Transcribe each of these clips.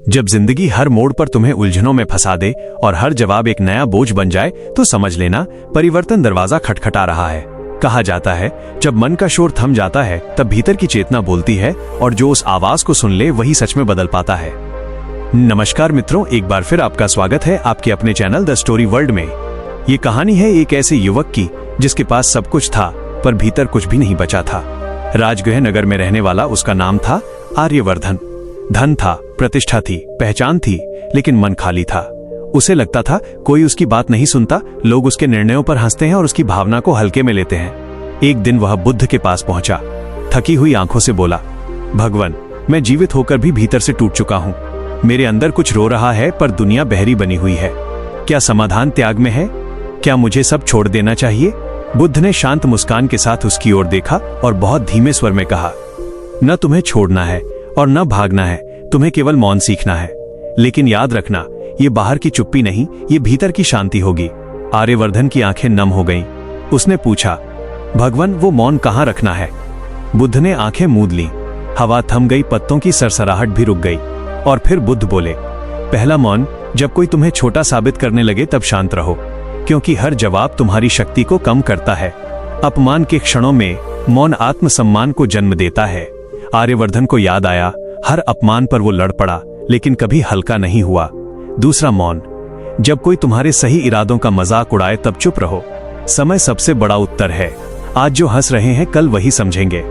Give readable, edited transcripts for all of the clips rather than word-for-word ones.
जब जिंदगी हर मोड़ पर तुम्हें उलझनों में फंसा दे और हर जवाब एक नया बोझ बन जाए तो समझ लेना परिवर्तन दरवाजा खटखटा रहा है। कहा जाता है जब मन का शोर थम जाता है तब भीतर की चेतना बोलती है और जो उस आवाज को सुन ले वही सच में बदल पाता है। नमस्कार मित्रों, एक बार फिर आपका स्वागत है आपके अपने चैनल द स्टोरी वर्ल्ड में। ये कहानी है एक ऐसे युवक की जिसके पास सब कुछ था पर भीतर कुछ भी नहीं बचा था। राजगृह नगर में रहने वाला उसका नाम था आर्यवर्धन। धन था, प्रतिष्ठा थी, पहचान थी, लेकिन मन खाली था। उसे लगता था कोई उसकी बात नहीं सुनता, लोग उसके निर्णयों पर हंसते हैं और उसकी भावना को हल्के में लेते हैं। एक दिन वह बुद्ध के पास पहुंचा। थकी हुई आंखों से बोला, भगवान, मैं जीवित होकर भी भीतर से टूट चुका हूं। मेरे अंदर कुछ रो रहा है पर दुनिया बहरी बनी हुई है। क्या समाधान त्याग में है? क्या मुझे सब छोड़ देना चाहिए? बुद्ध ने शांत मुस्कान के साथ उसकी ओर देखा और बहुत धीमे स्वर में कहा, न तुम्हें छोड़ना है और न भागना है, तुम्हें केवल मौन सीखना है। लेकिन याद रखना, ये बाहर की चुप्पी नहीं, ये भीतर की शांति होगी। आर्यवर्धन की आंखें नम हो गईं। उसने पूछा, भगवान, वो मौन कहाँ रखना है? बुद्ध ने आंखें मूंद लीं। हवा थम गई, पत्तों की सरसराहट भी रुक गई। और फिर बुद्ध बोले, पहला मौन, जब कोई तुम्हें छोटा साबित करने लगे तब शांत रहो, क्योंकि हर जवाब तुम्हारी शक्ति को कम करता है। अपमान के क्षणों में मौन आत्मसम्मान को जन्म देता है। आर्यवर्धन को याद आया, हर अपमान पर वो लड़ पड़ा लेकिन कभी हल्का नहीं हुआ। दूसरा मौन, जब कोई तुम्हारे सही इरादों का मजाक उड़ाए तब चुप रहो। समय सबसे बड़ा उत्तर है। आज जो हंस रहे हैं कल वही समझेंगे।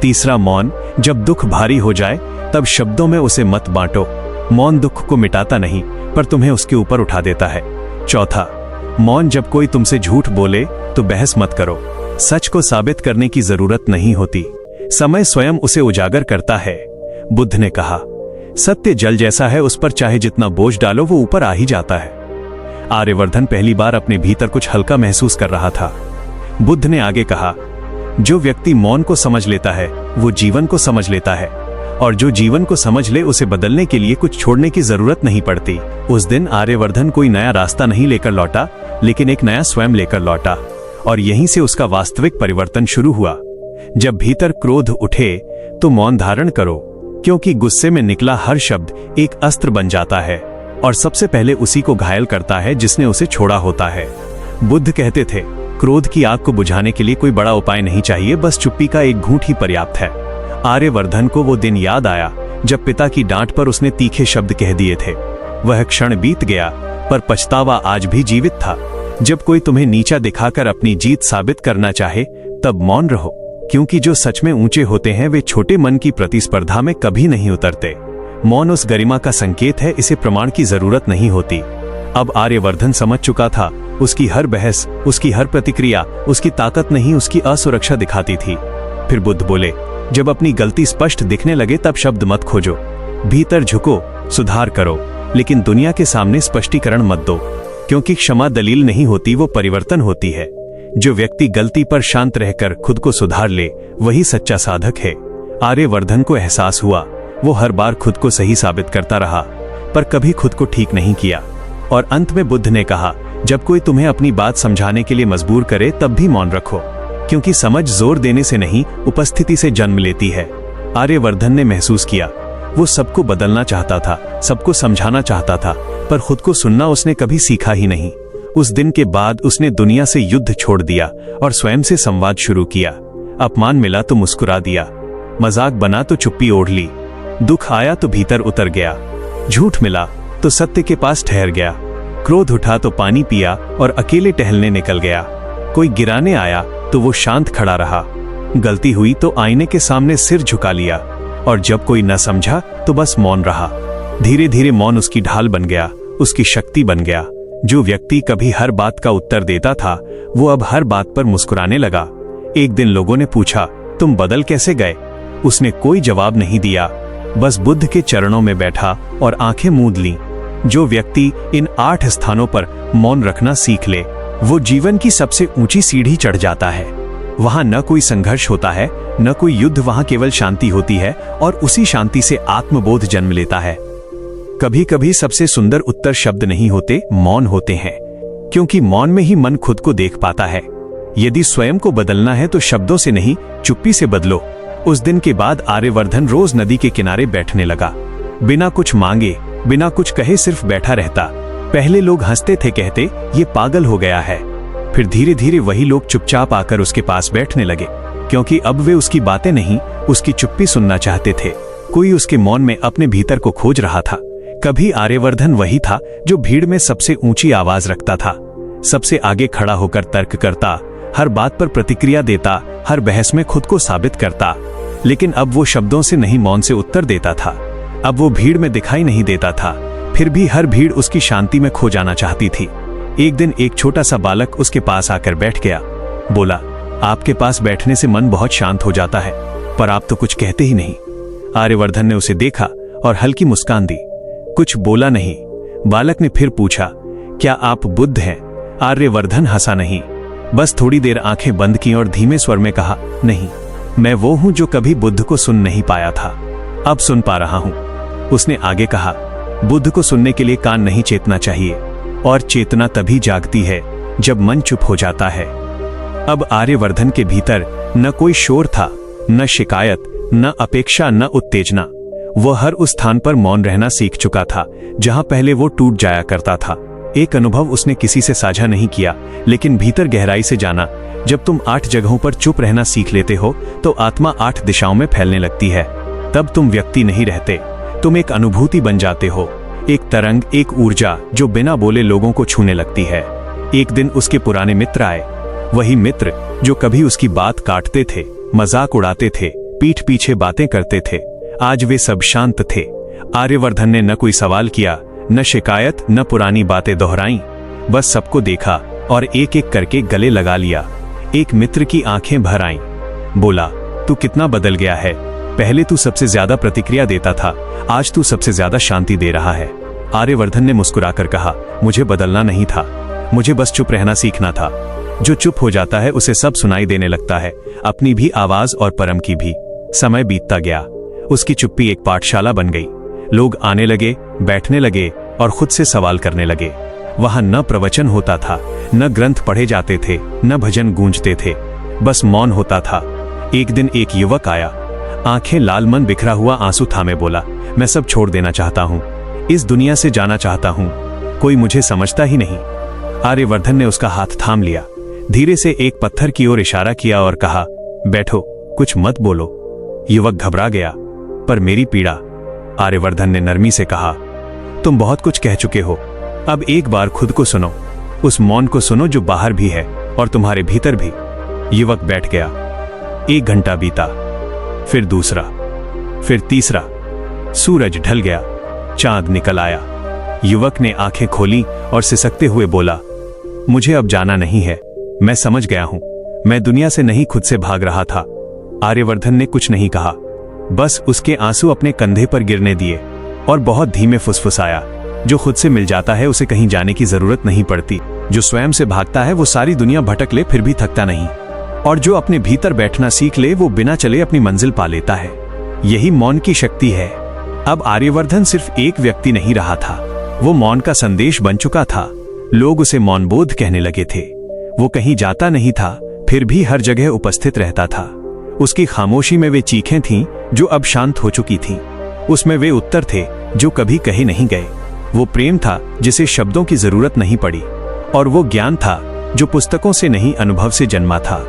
तीसरा मौन, जब दुख भारी हो जाए तब शब्दों में उसे मत बांटो। मौन दुख को मिटाता नहीं पर तुम्हें उसके ऊपर उठा देता है। चौथा मौन, जब कोई तुमसे झूठ बोले तो बहस मत करो। सच को साबित करने की जरूरत नहीं होती, समय स्वयं उसे उजागर करता है। बुद्ध ने कहा, सत्य जल जैसा है, उस पर चाहे जितना बोझ डालो वो ऊपर आ ही जाता है। आर्यवर्धन पहली बार अपने भीतर कुछ हल्का महसूस कर रहा था। बुद्ध ने आगे कहा, जो व्यक्ति मौन को समझ लेता है वो जीवन को समझ लेता है, और जो जीवन को समझ ले उसे बदलने के लिए कुछ छोड़ने की जरूरत नहीं पड़ती। उस दिन आर्यवर्धन कोई नया रास्ता नहीं लेकर लौटा, लेकिन एक नया स्वयं लेकर लौटा, और यहीं से उसका वास्तविक परिवर्तन शुरू हुआ। जब भीतर क्रोध उठे तो मौन धारण करो, क्योंकि गुस्से में निकला हर शब्द एक अस्त्र बन जाता है और सबसे पहले उसी को घायल करता है जिसने उसे छोड़ा होता है। बुद्ध कहते थे, क्रोध की आग को बुझाने के लिए कोई बड़ा उपाय नहीं चाहिए, बस चुप्पी का एक घूंट ही पर्याप्त है। आर्यवर्धन को वो दिन याद आया जब पिता की डांट पर उसने तीखे शब्द कह दिए थे। वह क्षण बीत गया पर पछतावा आज भी जीवित था। जब कोई तुम्हें नीचा दिखाकर अपनी जीत साबित करना चाहे तब मौन रहो, क्योंकि जो सच में ऊंचे होते हैं वे छोटे मन की प्रतिस्पर्धा में कभी नहीं उतरते। मौन उस गरिमा का संकेत है, इसे प्रमाण की जरूरत नहीं होती। अब आर्यवर्धन समझ चुका था, उसकी हर बहस, उसकी हर प्रतिक्रिया उसकी ताकत नहीं, उसकी असुरक्षा दिखाती थी। फिर बुद्ध बोले, जब अपनी गलती स्पष्ट दिखने लगे तब शब्द मत खोजो। भीतर झुको, सुधार करो, लेकिन दुनिया के सामने स्पष्टीकरण मत दो, क्योंकि क्षमा दलील नहीं होती, वो परिवर्तन होती है। जो व्यक्ति गलती पर शांत रहकर खुद को सुधार ले वही सच्चा साधक है। आर्यवर्धन को एहसास हुआ, वो हर बार खुद को सही साबित करता रहा पर कभी खुद को ठीक नहीं किया। और अंत में बुद्ध ने कहा, जब कोई तुम्हें अपनी बात समझाने के लिए मजबूर करे तब भी मौन रखो, क्योंकि समझ जोर देने से नहीं, उपस्थिति से जन्म लेती है। आर्यवर्धन ने महसूस किया, वो सबको बदलना चाहता था, सबको समझाना चाहता था, पर खुद को सुनना उसने कभी सीखा ही नहीं। उस दिन के बाद उसने दुनिया से युद्ध छोड़ दिया और स्वयं से संवाद शुरू किया। अपमान मिला तो मुस्कुरा दिया, मजाक बना तो चुप्पी ओढ़ ली, दुख आया तो भीतर उतर गया, झूठ मिला तो सत्य के पास ठहर गया, क्रोध उठा तो पानी पिया और अकेले टहलने निकल गया। कोई गिराने आया तो वो शांत खड़ा रहा, गलती हुई तो आईने के सामने सिर झुका लिया, और जब कोई न समझा तो बस मौन रहा। धीरे धीरे मौन उसकी ढाल बन गया, उसकी शक्ति बन गया। जो व्यक्ति कभी हर बात का उत्तर देता था वो अब हर बात पर मुस्कुराने लगा। एक दिन लोगों ने पूछा, तुम बदल कैसे गए? उसने कोई जवाब नहीं दिया, बस बुद्ध के चरणों में बैठा और आंखें मूंद लीं। जो व्यक्ति इन 8 स्थानों पर मौन रखना सीख ले वो जीवन की सबसे ऊंची सीढ़ी चढ़ जाता है। वहां न कोई संघर्ष होता है, न कोई युद्ध, वहां केवल शांति होती है और उसी शांति से आत्मबोध जन्म लेता है। कभी कभी सबसे सुंदर उत्तर शब्द नहीं होते, मौन होते हैं, क्योंकि मौन में ही मन खुद को देख पाता है। यदि स्वयं को बदलना है तो शब्दों से नहीं, चुप्पी से बदलो। उस दिन के बाद आर्यवर्धन रोज नदी के किनारे बैठने लगा। बिना कुछ मांगे, बिना कुछ कहे सिर्फ बैठा रहता। पहले लोग हंसते थे, कहते ये पागल हो गया है। फिर धीरे धीरे वही लोग चुपचाप आकर उसके पास बैठने लगे, क्योंकि अब वे उसकी बातें नहीं, उसकी चुप्पी सुनना चाहते थे। कोई उसके मौन में अपने भीतर को खोज रहा था। कभी आर्यवर्धन वही था जो भीड़ में सबसे ऊंची आवाज रखता था, सबसे आगे खड़ा होकर तर्क करता, हर बात पर प्रतिक्रिया देता, हर बहस में खुद को साबित करता। लेकिन अब वो शब्दों से नहीं, मौन से उत्तर देता था। अब वो भीड़ में दिखाई नहीं देता था, फिर भी हर भीड़ उसकी शांति में खो जाना चाहती थी। एक दिन एक छोटा सा बालक उसके पास आकर बैठ गया। बोला, आपके पास बैठने से मन बहुत शांत हो जाता है, पर आप तो कुछ कहते ही नहीं। आर्यवर्धन ने उसे देखा और हल्की मुस्कान दी, कुछ बोला नहीं। बालक ने फिर पूछा, क्या आप बुद्ध हैं? आर्यवर्धन हंसा नहीं, बस थोड़ी देर आंखें बंद की और धीमे स्वर में कहा, नहीं, मैं वो हूं जो कभी बुद्ध को सुन नहीं पाया था, अब सुन पा रहा हूं। उसने आगे कहा, बुद्ध को सुनने के लिए कान नहीं चेतना चाहिए, और चेतना तभी जागती है जब मन चुप हो जाता है। अब आर्यवर्धन के भीतर न कोई शोर था, न शिकायत, न अपेक्षा, न उत्तेजना। वह हर उस स्थान पर मौन रहना सीख चुका था जहां पहले वो टूट जाया करता था। एक अनुभव उसने किसी से साझा नहीं किया, लेकिन भीतर गहराई से जाना, जब तुम 8 जगहों पर चुप रहना सीख लेते हो तो आत्मा 8 दिशाओं में फैलने लगती है। तब तुम व्यक्ति नहीं रहते, तुम एक अनुभूति बन जाते हो, एक तरंग, एक ऊर्जा जो बिना बोले लोगों को छूने लगती है। एक दिन उसके पुराने मित्र आए, वही मित्र जो कभी उसकी बात काटते थे, मजाक उड़ाते थे, पीठ पीछे बातें करते थे। आज वे सब शांत थे। आर्यवर्धन ने न कोई सवाल किया, न शिकायत, न पुरानी बातें दोहराईं, बस सबको देखा और एक एक करके गले लगा लिया। एक मित्र की आंखें भर आईं। बोला, तू कितना बदल गया है, पहले तू सबसे ज्यादा प्रतिक्रिया देता था, आज तू सबसे ज्यादा शांति दे रहा है। आर्यवर्धन ने मुस्कुराकर कहा, मुझे बदलना नहीं था, मुझे बस चुप रहना सीखना था। जो चुप हो जाता है उसे सब सुनाई देने लगता है, अपनी भी आवाज और परम की भी। समय बीतता गया, उसकी चुप्पी एक पाठशाला बन गई। लोग आने लगे, बैठने लगे और खुद से सवाल करने लगे। वहां न प्रवचन होता था, न ग्रंथ पढ़े जाते थे, न भजन गूंजते थे, बस मौन होता था। एक दिन एक युवक आया, आंखें लाल, मन बिखरा हुआ, आंसू थामे बोला, मैं सब छोड़ देना चाहता हूं, इस दुनिया से जाना चाहता हूं, कोई मुझे समझता ही नहीं। आर्यवर्धन ने उसका हाथ थाम लिया, धीरे से एक पत्थर की ओर इशारा किया और कहा, बैठो, कुछ मत बोलो। युवक घबरा गया, पर मेरी पीड़ा। आर्यवर्धन ने नरमी से कहा, तुम बहुत कुछ कह चुके हो, अब एक बार खुद को सुनो, उस मौन को सुनो जो बाहर भी है और तुम्हारे भीतर भी। युवक बैठ गया। 1 घंटा बीता, फिर दूसरा, फिर तीसरा। सूरज ढल गया, चांद निकल आया। युवक ने आंखें खोली और सिसकते हुए बोला, मुझे अब जाना नहीं है, मैं समझ गया हूं, मैं दुनिया से नहीं खुद से भाग रहा था। आर्यवर्धन ने कुछ नहीं कहा, बस उसके आंसू अपने कंधे पर गिरने दिए और बहुत धीमे फुसफुसाया, जो खुद से मिल जाता है उसे कहीं जाने की जरूरत नहीं पड़ती, जो स्वयं से भागता है वो सारी दुनिया भटक ले फिर भी थकता नहीं, और जो अपने भीतर बैठना सीख ले वो बिना चले अपनी मंजिल पा लेता है। यही मौन की शक्ति है। अब आर्यवर्धन सिर्फ एक व्यक्ति नहीं रहा था, वो मौन का संदेश बन चुका था। लोग उसे मौनबोध कहने लगे थे। वो कहीं जाता नहीं था, फिर भी हर जगह उपस्थित रहता था। उसकी खामोशी में वे चीखें थीं जो अब शांत हो चुकी थीं। उसमें वे उत्तर थे जो कभी कहे नहीं गए। वो प्रेम था जिसे शब्दों की जरूरत नहीं पड़ी, और वो ज्ञान था जो पुस्तकों से नहीं अनुभव से जन्मा था।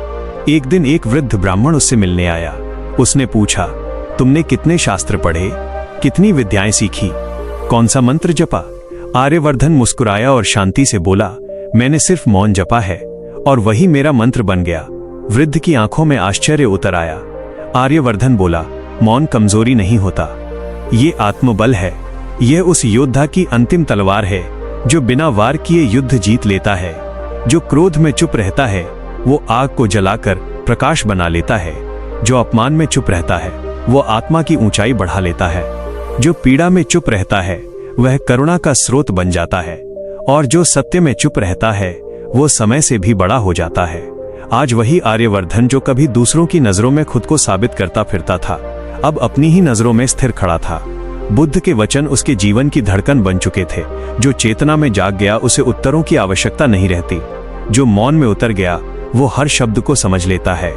एक दिन एक वृद्ध ब्राह्मण उससे मिलने आया। उसने पूछा, तुमने कितने शास्त्र पढ़े, कितनी विद्याएं सीखी, कौन सा मंत्र जपा? आर्यवर्धन मुस्कुराया और शांति से बोला, मैंने सिर्फ मौन जपा है और वही मेरा मंत्र बन गया। वृद्ध की आंखों में आश्चर्य उतर आया। आर्यवर्धन बोला, मौन कमजोरी नहीं होता, ये आत्मबल है। यह उस योद्धा की अंतिम तलवार है जो बिना वार किए युद्ध जीत लेता है। जो क्रोध में चुप रहता है वो आग को जलाकर प्रकाश बना लेता है। जो अपमान में चुप रहता है वो आत्मा की ऊंचाई बढ़ा लेता है। जो पीड़ा में चुप रहता है वह करुणा का स्रोत बन जाता है, और जो सत्य में चुप रहता है वो समय से भी बड़ा हो जाता है। आज वही आर्यवर्धन जो कभी दूसरों की नजरों में खुद को साबित करता फिरता था, अब अपनी ही नजरों में स्थिर खड़ा था। बुद्ध के वचन उसके जीवन की धड़कन बन चुके थे। जो चेतना में जाग गया उसे उत्तरों की आवश्यकता नहीं रहती। जो मौन में उतर गया वो हर शब्द को समझ लेता है।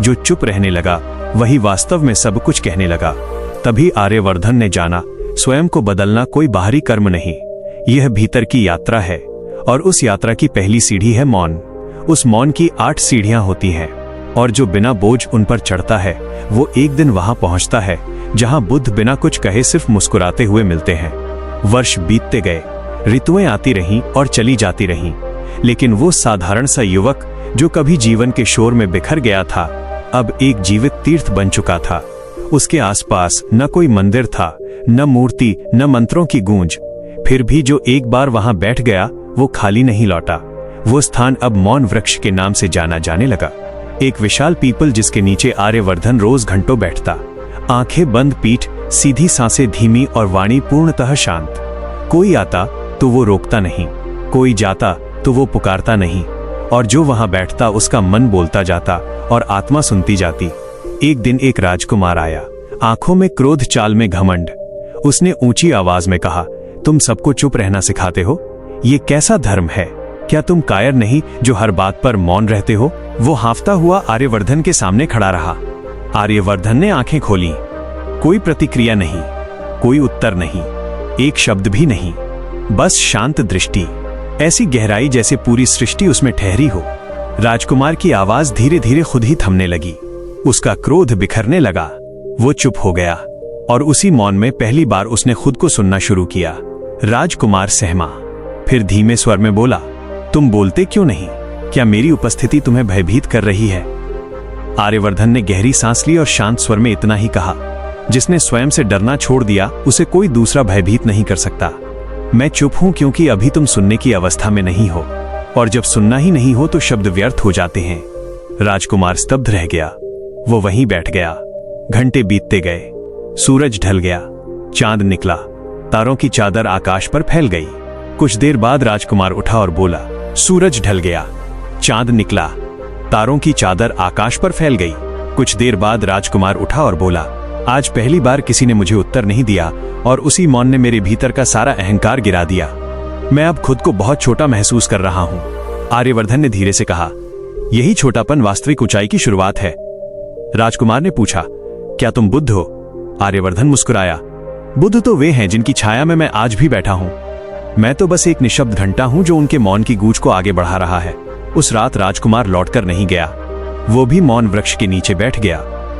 जो चुप रहने लगा वही वास्तव में सब कुछ कहने लगा। तभी आर्यवर्धन ने जाना स्वयं को बदलना कोई बाहरी कर्म नहीं, यह भीतर की यात्रा है। और उस यात्रा की पहली सीढ़ी है मौन। उस मौन की 8 सीढ़ियां होती हैं, और जो बिना बोझ उन पर चढ़ता है वो एक दिन वहां पहुंचता है जहां बुद्ध बिना कुछ कहे सिर्फ मुस्कुराते हुए मिलते हैं। वर्ष बीतते गए, ऋतुएं आती रहीं और चली जाती रहीं, लेकिन वो साधारण सा युवक जो कभी जीवन के शोर में बिखर गया था, अब एक जीवित तीर्थ बन चुका था। उसके आसपास न कोई मंदिर था, न मूर्ति, न मंत्रों की गूंज। फिर भी जो एक बार वहां बैठ गया वो खाली नहीं लौटा। वो स्थान अब मौन वृक्ष के नाम से जाना जाने लगा। एक विशाल पीपल जिसके नीचे आर्यवर्धन रोज घंटों बैठता, आंखें बंद, पीठ सीधी, सांसें धीमी और वाणी पूर्णतः शांत। कोई आता तो वो रोकता नहीं, कोई जाता तो वो पुकारता नहीं, और जो वहां बैठता उसका मन बोलता जाता और आत्मा सुनती जाती। एक दिन एक राजकुमार आया, आंखों में क्रोध, चाल में घमंड। उसने ऊंची आवाज में कहा, तुम सबको चुप रहना सिखाते हो? ये कैसा धर्म है? क्या तुम कायर नहीं जो हर बात पर मौन रहते हो? वो हांफता हुआ आर्यवर्धन के सामने खड़ा रहा। आर्यवर्धन ने आंखें खोली। कोई प्रतिक्रिया नहीं, कोई उत्तर नहीं, एक शब्द भी नहीं, बस शांत दृष्टि, ऐसी गहराई जैसे पूरी सृष्टि उसमें ठहरी हो। राजकुमार की आवाज धीरे धीरे खुद ही थमने लगी। उसका क्रोध बिखरने लगा। वो चुप हो गया, और उसी मौन में पहली बार उसने खुद को सुनना शुरू किया। राजकुमार सहमा, फिर धीमे स्वर में बोला, तुम बोलते क्यों नहीं? क्या मेरी उपस्थिति तुम्हें भयभीत कर रही है? आर्यवर्धन ने गहरी सांस ली और शांत स्वर में इतना ही कहा, जिसने स्वयं से डरना छोड़ दिया उसे कोई दूसरा भयभीत नहीं कर सकता। मैं चुप हूं क्योंकि अभी तुम सुनने की अवस्था में नहीं हो, और जब सुनना ही नहीं हो तो शब्द व्यर्थ हो जाते हैं। राजकुमार स्तब्ध रह गया। वो वहीं बैठ गया। घंटे बीतते गए, सूरज ढल गया, चांद निकला, तारों की चादर आकाश पर फैल गई। कुछ देर बाद राजकुमार उठा और बोला, सूरज ढल गया, चांद निकला, तारों की चादर आकाश पर फैल गई। कुछ देर बाद राजकुमार उठा और बोला, आज पहली बार किसी ने मुझे उत्तर नहीं दिया, और उसी मौन ने मेरे भीतर का सारा अहंकार गिरा दिया। मैं अब खुद को बहुत छोटा महसूस कर रहा हूं। आर्यवर्धन ने धीरे से कहा, यही छोटापन वास्तविक ऊंचाई की शुरुआत है। राजकुमार ने पूछा, क्या तुम बुद्ध हो? आर्यवर्धन मुस्कुराया, बुद्ध तो वे हैं जिनकी छाया में मैं आज भी बैठा हूं। मैं तो बस एक निशब्द घंटा हूं जो उनके मौन की गूंज को आगे बढ़ा रहा है। उस रात राजकुमार लौटकर नहीं गया। वो भी मौन वृक्ष के नीचे बैठ गया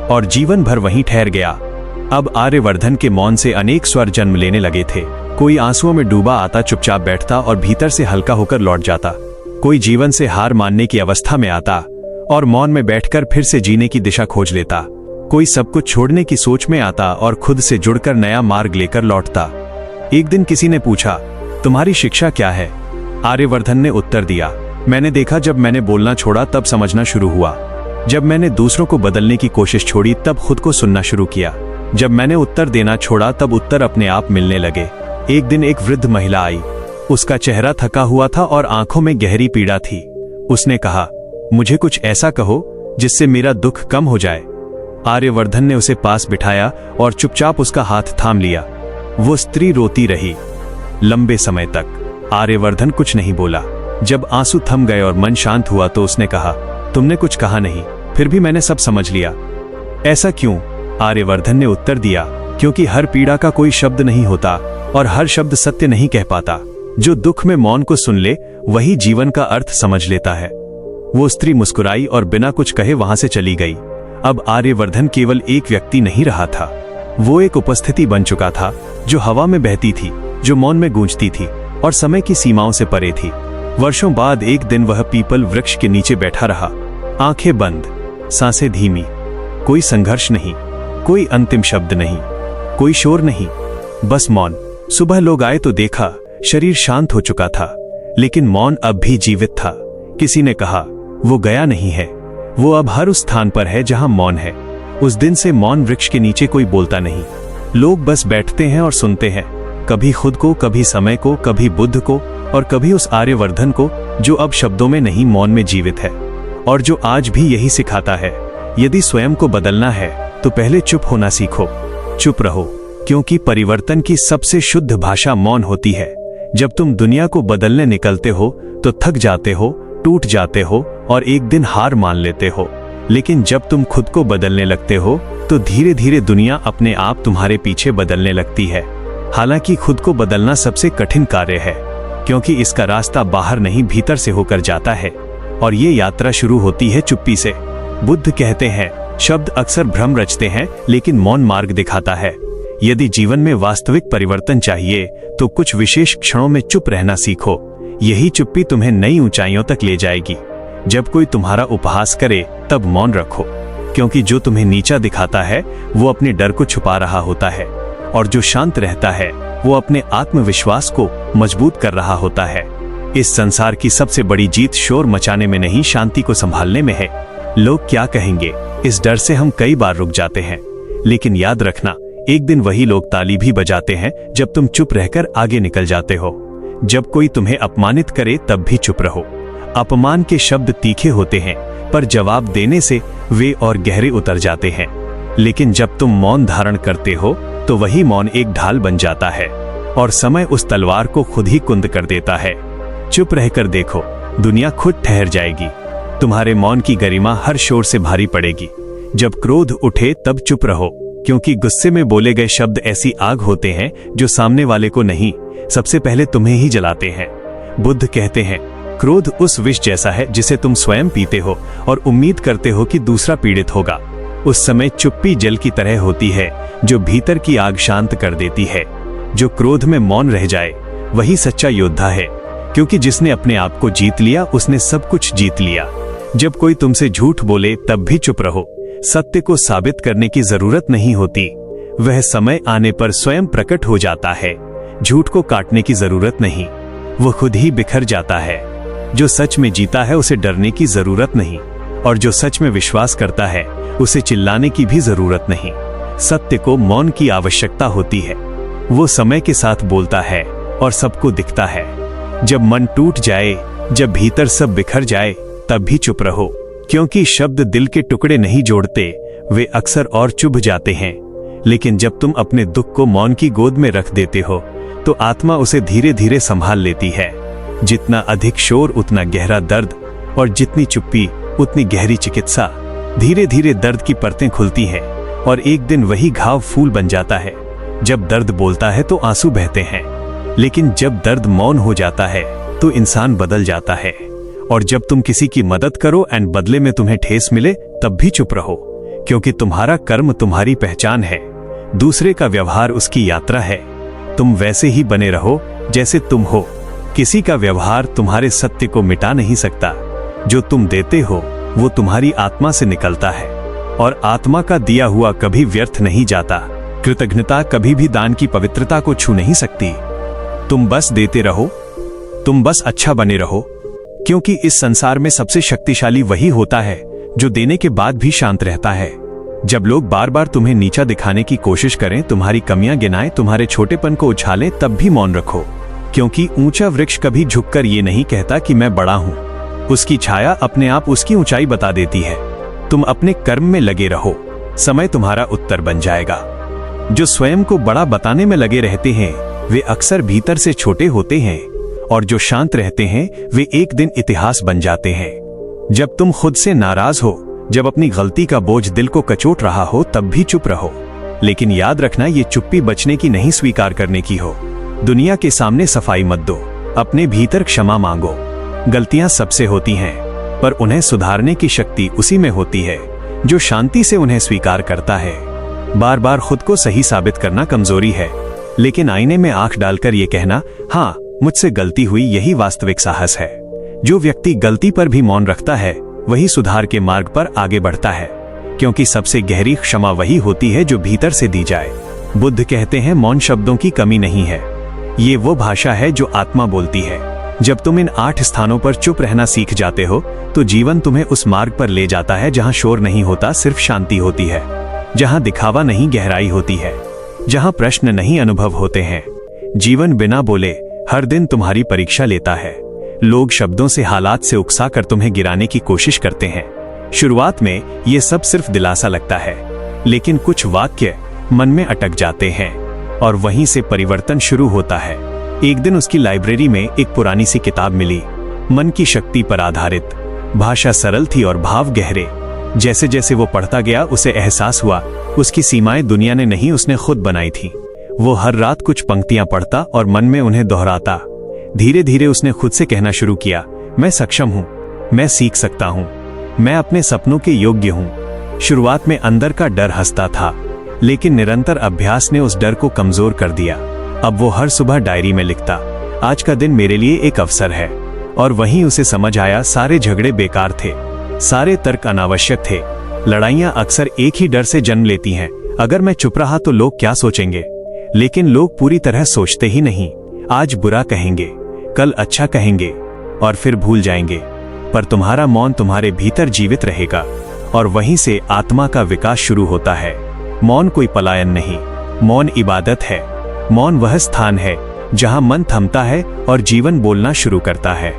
और जीवन भर वहीं ठहर गया। अब आर्यवर्धन के मौन से अनेक स्वर जन्म लेने लगे थे। कोई आंसुओं में डूबा आता चुपचाप बैठता और भीतर से हल्का होकर लौट जाता। कोई जीवन से हार मानने की अवस्था में आता और मौन में बैठकर फिर से जीने की दिशा खोज लेता। कोई सब कुछ छोड़ने की सोच में आता और खुद से जुड़कर नया मार्ग लेकर लौटता। एक दिन किसी ने पूछा, तुम्हारी शिक्षा क्या है? आर्यवर्धन ने उत्तर दिया, मैंने देखा जब मैंने बोलना छोड़ा तब समझना शुरू हुआ। जब मैंने दूसरों को बदलने की कोशिश छोड़ी तब खुद को सुनना शुरू किया। जब मैंने उत्तर देना छोड़ा तब उत्तर अपने आप मिलने लगे। एक दिन एक वृद्ध महिला आई। उसका चेहरा थका हुआ था और आंखों में गहरी पीड़ा थी। उसने कहा, मुझे कुछ ऐसा कहो जिससे मेरा दुख कम हो जाए। आर्यवर्धन ने उसे पास बिठाया और चुपचाप उसका हाथ थाम लिया। वो स्त्री रोती रही लंबे समय तक। आर्यवर्धन कुछ नहीं बोला। जब आंसू थम गए और मन शांत हुआ तो उसने कहा, तुमने कुछ कहा नहीं, फिर भी मैंने सब समझ लिया। ऐसा क्यों? आर्यवर्धन ने उत्तर दिया, क्योंकि हर पीड़ा का कोई शब्द नहीं होता और हर शब्द सत्य नहीं कह पाता। जो दुख में मौन को सुन ले वही जीवन का अर्थ समझ लेता है। वो स्त्री मुस्कुराई और बिना कुछ कहे वहां से चली गई। अब आर्यवर्धन केवल एक व्यक्ति नहीं रहा था, वो एक उपस्थिति बन चुका था जो हवा में बहती थी, जो मौन में गूंजती थी और समय की सीमाओं से परे थी। वर्षों बाद एक दिन वह पीपल वृक्ष के नीचे बैठा रहा, आंखें बंद, सांसें धीमी। कोई संघर्ष नहीं, कोई अंतिम शब्द नहीं, कोई शोर नहीं, बस मौन। सुबह लोग आए तो देखा शरीर शांत हो चुका था, लेकिन मौन अब भी जीवित था। किसी ने कहा, वो गया नहीं है, वो अब हर उस स्थान पर है जहां मौन है। उस दिन से मौन वृक्ष के नीचे कोई बोलता नहीं। लोग बस बैठते हैं और सुनते हैं, कभी खुद को, कभी समय को, कभी बुद्ध को और कभी उस आर्यवर्धन को जो अब शब्दों में नहीं मौन में जीवित है, और जो आज भी यही सिखाता है, यदि स्वयं को बदलना है तो पहले चुप होना सीखो। चुप रहो, क्योंकि परिवर्तन की सबसे शुद्ध भाषा मौन होती है। जब तुम दुनिया को बदलने निकलते हो तो थक जाते हो, टूट जाते हो और एक दिन हार मान लेते हो, लेकिन जब तुम खुद को बदलने लगते हो तो धीरे धीरे दुनिया अपने आप तुम्हारे पीछे बदलने लगती है। हालांकि खुद को बदलना सबसे कठिन कार्य है, क्योंकि इसका रास्ता बाहर नहीं भीतर से होकर जाता है, और ये यात्रा शुरू होती है चुप्पी से। बुद्ध कहते हैं, शब्द अक्सर भ्रम रचते हैं, लेकिन मौन मार्ग दिखाता है। यदि जीवन में वास्तविक परिवर्तन चाहिए तो कुछ विशेष क्षणों में चुप रहना सीखो। यही चुप्पी तुम्हें नई ऊंचाइयों तक ले जाएगी। जब कोई तुम्हारा उपहास करे तब मौन रखो, क्योंकि जो तुम्हें नीचा दिखाता है वो अपने डर को छुपा रहा होता है, और जो शांत रहता है वो अपने आत्मविश्वास को मजबूत कर रहा होता है। इस संसार की सबसे बड़ी जीत शोर मचाने में नहीं, शांति को संभालने में है। लोग क्या कहेंगे, इस डर से हम कई बार रुक जाते हैं, लेकिन याद रखना, एक दिन वही लोग ताली भी बजाते हैं जब तुम चुप रहकर आगे निकल जाते हो। जब कोई तुम्हें अपमानित करे तब भी चुप रहो। अपमान के शब्द तीखे होते हैं, पर जवाब देने से वे और गहरे उतर जाते हैं। लेकिन जब तुम मौन धारण करते हो तो वही मौन एक ढाल बन जाता है, और समय उस तलवार को खुद ही कुंद कर देता है। चुप रहकर देखो, दुनिया खुद ठहर जाएगी। तुम्हारे मौन की गरिमा हर शोर से भारी पड़ेगी। जब क्रोध उठे तब चुप रहो, क्योंकि गुस्से में बोले गए शब्द ऐसी आग होते हैं जो सामने वाले को नहीं, सबसे पहले तुम्हें ही जलाते हैं। बुद्ध कहते हैं, क्रोध उस विष जैसा है जिसे तुम स्वयं पीते हो और उम्मीद करते हो कि दूसरा पीड़ित होगा। उस समय चुप्पी जल की तरह होती है जो भीतर की आग शांत कर देती है। जो क्रोध में मौन रह जाए वही सच्चा योद्धा है, क्योंकि जिसने अपने आप को जीत लिया उसने सब कुछ जीत लिया। जब कोई तुमसे झूठ बोले तब भी चुप रहो। सत्य को साबित करने की जरूरत नहीं होती, वह समय आने पर स्वयं प्रकट हो जाता है। झूठ को काटने की जरूरत नहीं, वो खुद ही बिखर जाता है। जो सच में जीता है उसे डरने की जरूरत नहीं, और जो सच में विश्वास करता है उसे चिल्लाने की भी जरूरत नहीं। सत्य को मौन की आवश्यकता होती है। वो समय के साथ बोलता है और सबको दिखता है। जब मन टूट जाए, जब भीतर सब बिखर जाए, तब भी चुप रहो, क्योंकि शब्द दिल के टुकड़े नहीं जोड़ते, वे अक्सर और चुभ जाते हैं। लेकिन जब तुम अपने दुख को मौन की गोद में रख देते हो तो आत्मा उसे धीरे धीरे संभाल लेती है। जितना अधिक शोर उतना गहरा दर्द, और जितनी चुप्पी उतनी गहरी चिकित्सा। धीरे धीरे दर्द की परतें खुलती हैं, और एक दिन वही घाव फूल बन जाता है। जब दर्द बोलता है तो आंसू बहते हैं, लेकिन जब दर्द मौन हो जाता है तो इंसान बदल जाता है। और जब तुम किसी की मदद करो एंड बदले में तुम्हें ठेस मिले तब भी चुप रहो, क्योंकि तुम्हारा कर्म तुम्हारी पहचान है, दूसरे का व्यवहार उसकी यात्रा है। तुम वैसे ही बने रहो जैसे तुम हो। किसी का व्यवहार तुम्हारे सत्य को मिटा नहीं सकता। जो तुम देते हो वो तुम्हारी आत्मा से निकलता है, और आत्मा का दिया हुआ कभी व्यर्थ नहीं जाता। कृतज्ञता कभी भी दान की पवित्रता को छू नहीं सकती। तुम बस देते रहो, तुम बस अच्छा बने रहो, क्योंकि इस संसार में सबसे शक्तिशाली वही होता है जो देने के बाद भी शांत रहता है। जब लोग बार बार तुम्हें नीचा दिखाने की कोशिश करें, तुम्हारी कमियां गिनाएं, तुम्हारे छोटेपन को उछालें, तब भी मौन रखो, क्योंकि ऊंचा वृक्ष कभी झुककर ये नहीं कहता कि मैं बड़ा हूं। उसकी छाया अपने आप उसकी ऊंचाई बता देती है। तुम अपने कर्म में लगे रहो, समय तुम्हारा उत्तर बन जाएगा। जो स्वयं को बड़ा बताने में लगे रहते हैं वे अक्सर भीतर से छोटे होते हैं, और जो शांत रहते हैं वे एक दिन इतिहास बन जाते हैं। जब तुम खुद से नाराज हो, जब अपनी गलती का बोझ दिल को कचोट रहा हो, तब भी चुप रहो। लेकिन याद रखना, ये चुप्पी बचने की नहीं, स्वीकार करने की हो। दुनिया के सामने सफाई मत दो, अपने भीतर क्षमा मांगो। गलतियां सबसे होती हैं, पर उन्हें सुधारने की शक्ति उसी में होती है जो शांति से उन्हें स्वीकार करता है। बार बार खुद को सही साबित करना कमजोरी है, लेकिन आईने में आंख डालकर ये कहना, हाँ मुझसे गलती हुई, यही वास्तविक साहस है। जो व्यक्ति गलती पर भी मौन रखता है वही सुधार के मार्ग पर आगे बढ़ता है, क्योंकि सबसे गहरी क्षमा वही होती है जो भीतर से दी जाए। बुद्ध कहते हैं, मौन शब्दों की कमी नहीं है, ये वो भाषा है जो आत्मा बोलती है। जब तुम इन 8 स्थानों पर चुप रहना सीख जाते हो तो जीवन तुम्हें उस मार्ग पर ले जाता है जहां शोर नहीं होता, सिर्फ शांति होती है, जहां दिखावा नहीं गहराई होती है, जहां प्रश्न नहीं अनुभव होते हैं। जीवन बिना बोले हर दिन तुम्हारी परीक्षा लेता है। लोग शब्दों से, हालात से उकसाकर तुम्हें गिराने की कोशिश करते हैं। शुरुआत में ये सब सिर्फ दिलासा लगता है, लेकिन कुछ वाक्य मन में अटक जाते हैं और वहीं से परिवर्तन शुरू होता है। एक दिन उसकी लाइब्रेरी में एक पुरानी सी किताब मिली, मन की शक्ति पर आधारित। भाषा सरल थी और भाव गहरे। जैसे जैसे वो पढ़ता गया उसे एहसास हुआ उसकी सीमाएं दुनिया ने नहीं, उसने खुद बनाई थी। वो हर रात कुछ पंक्तियां पढ़ता और मन में उन्हें दोहराता। धीरे धीरे उसने खुद से कहना शुरू किया, मैं सक्षम हूं, मैं सीख सकता हूं, मैं अपने सपनों के योग्य हूं। शुरुआत में अंदर का डर हंसता था, लेकिन निरंतर अभ्यास ने उस डर को कमजोर कर दिया। अब वो हर सुबह डायरी में लिखता, आज का दिन मेरे लिए एक अवसर है। और वहीं उसे समझ आया, सारे झगड़े बेकार थे, सारे तर्क अनावश्यक थे। लड़ाइयां अक्सर एक ही डर से जन्म लेती हैं, अगर मैं चुप रहा तो लोग क्या सोचेंगे। लेकिन लोग पूरी तरह सोचते ही नहीं। आज बुरा कहेंगे, कल अच्छा कहेंगे और फिर भूल जाएंगे, पर तुम्हारा मौन तुम्हारे भीतर जीवित रहेगा और वहीं से आत्मा का विकास शुरू होता है। मौन कोई पलायन नहीं, मौन इबादत है। मौन वह स्थान है जहां मन थमता है और जीवन बोलना शुरू करता है।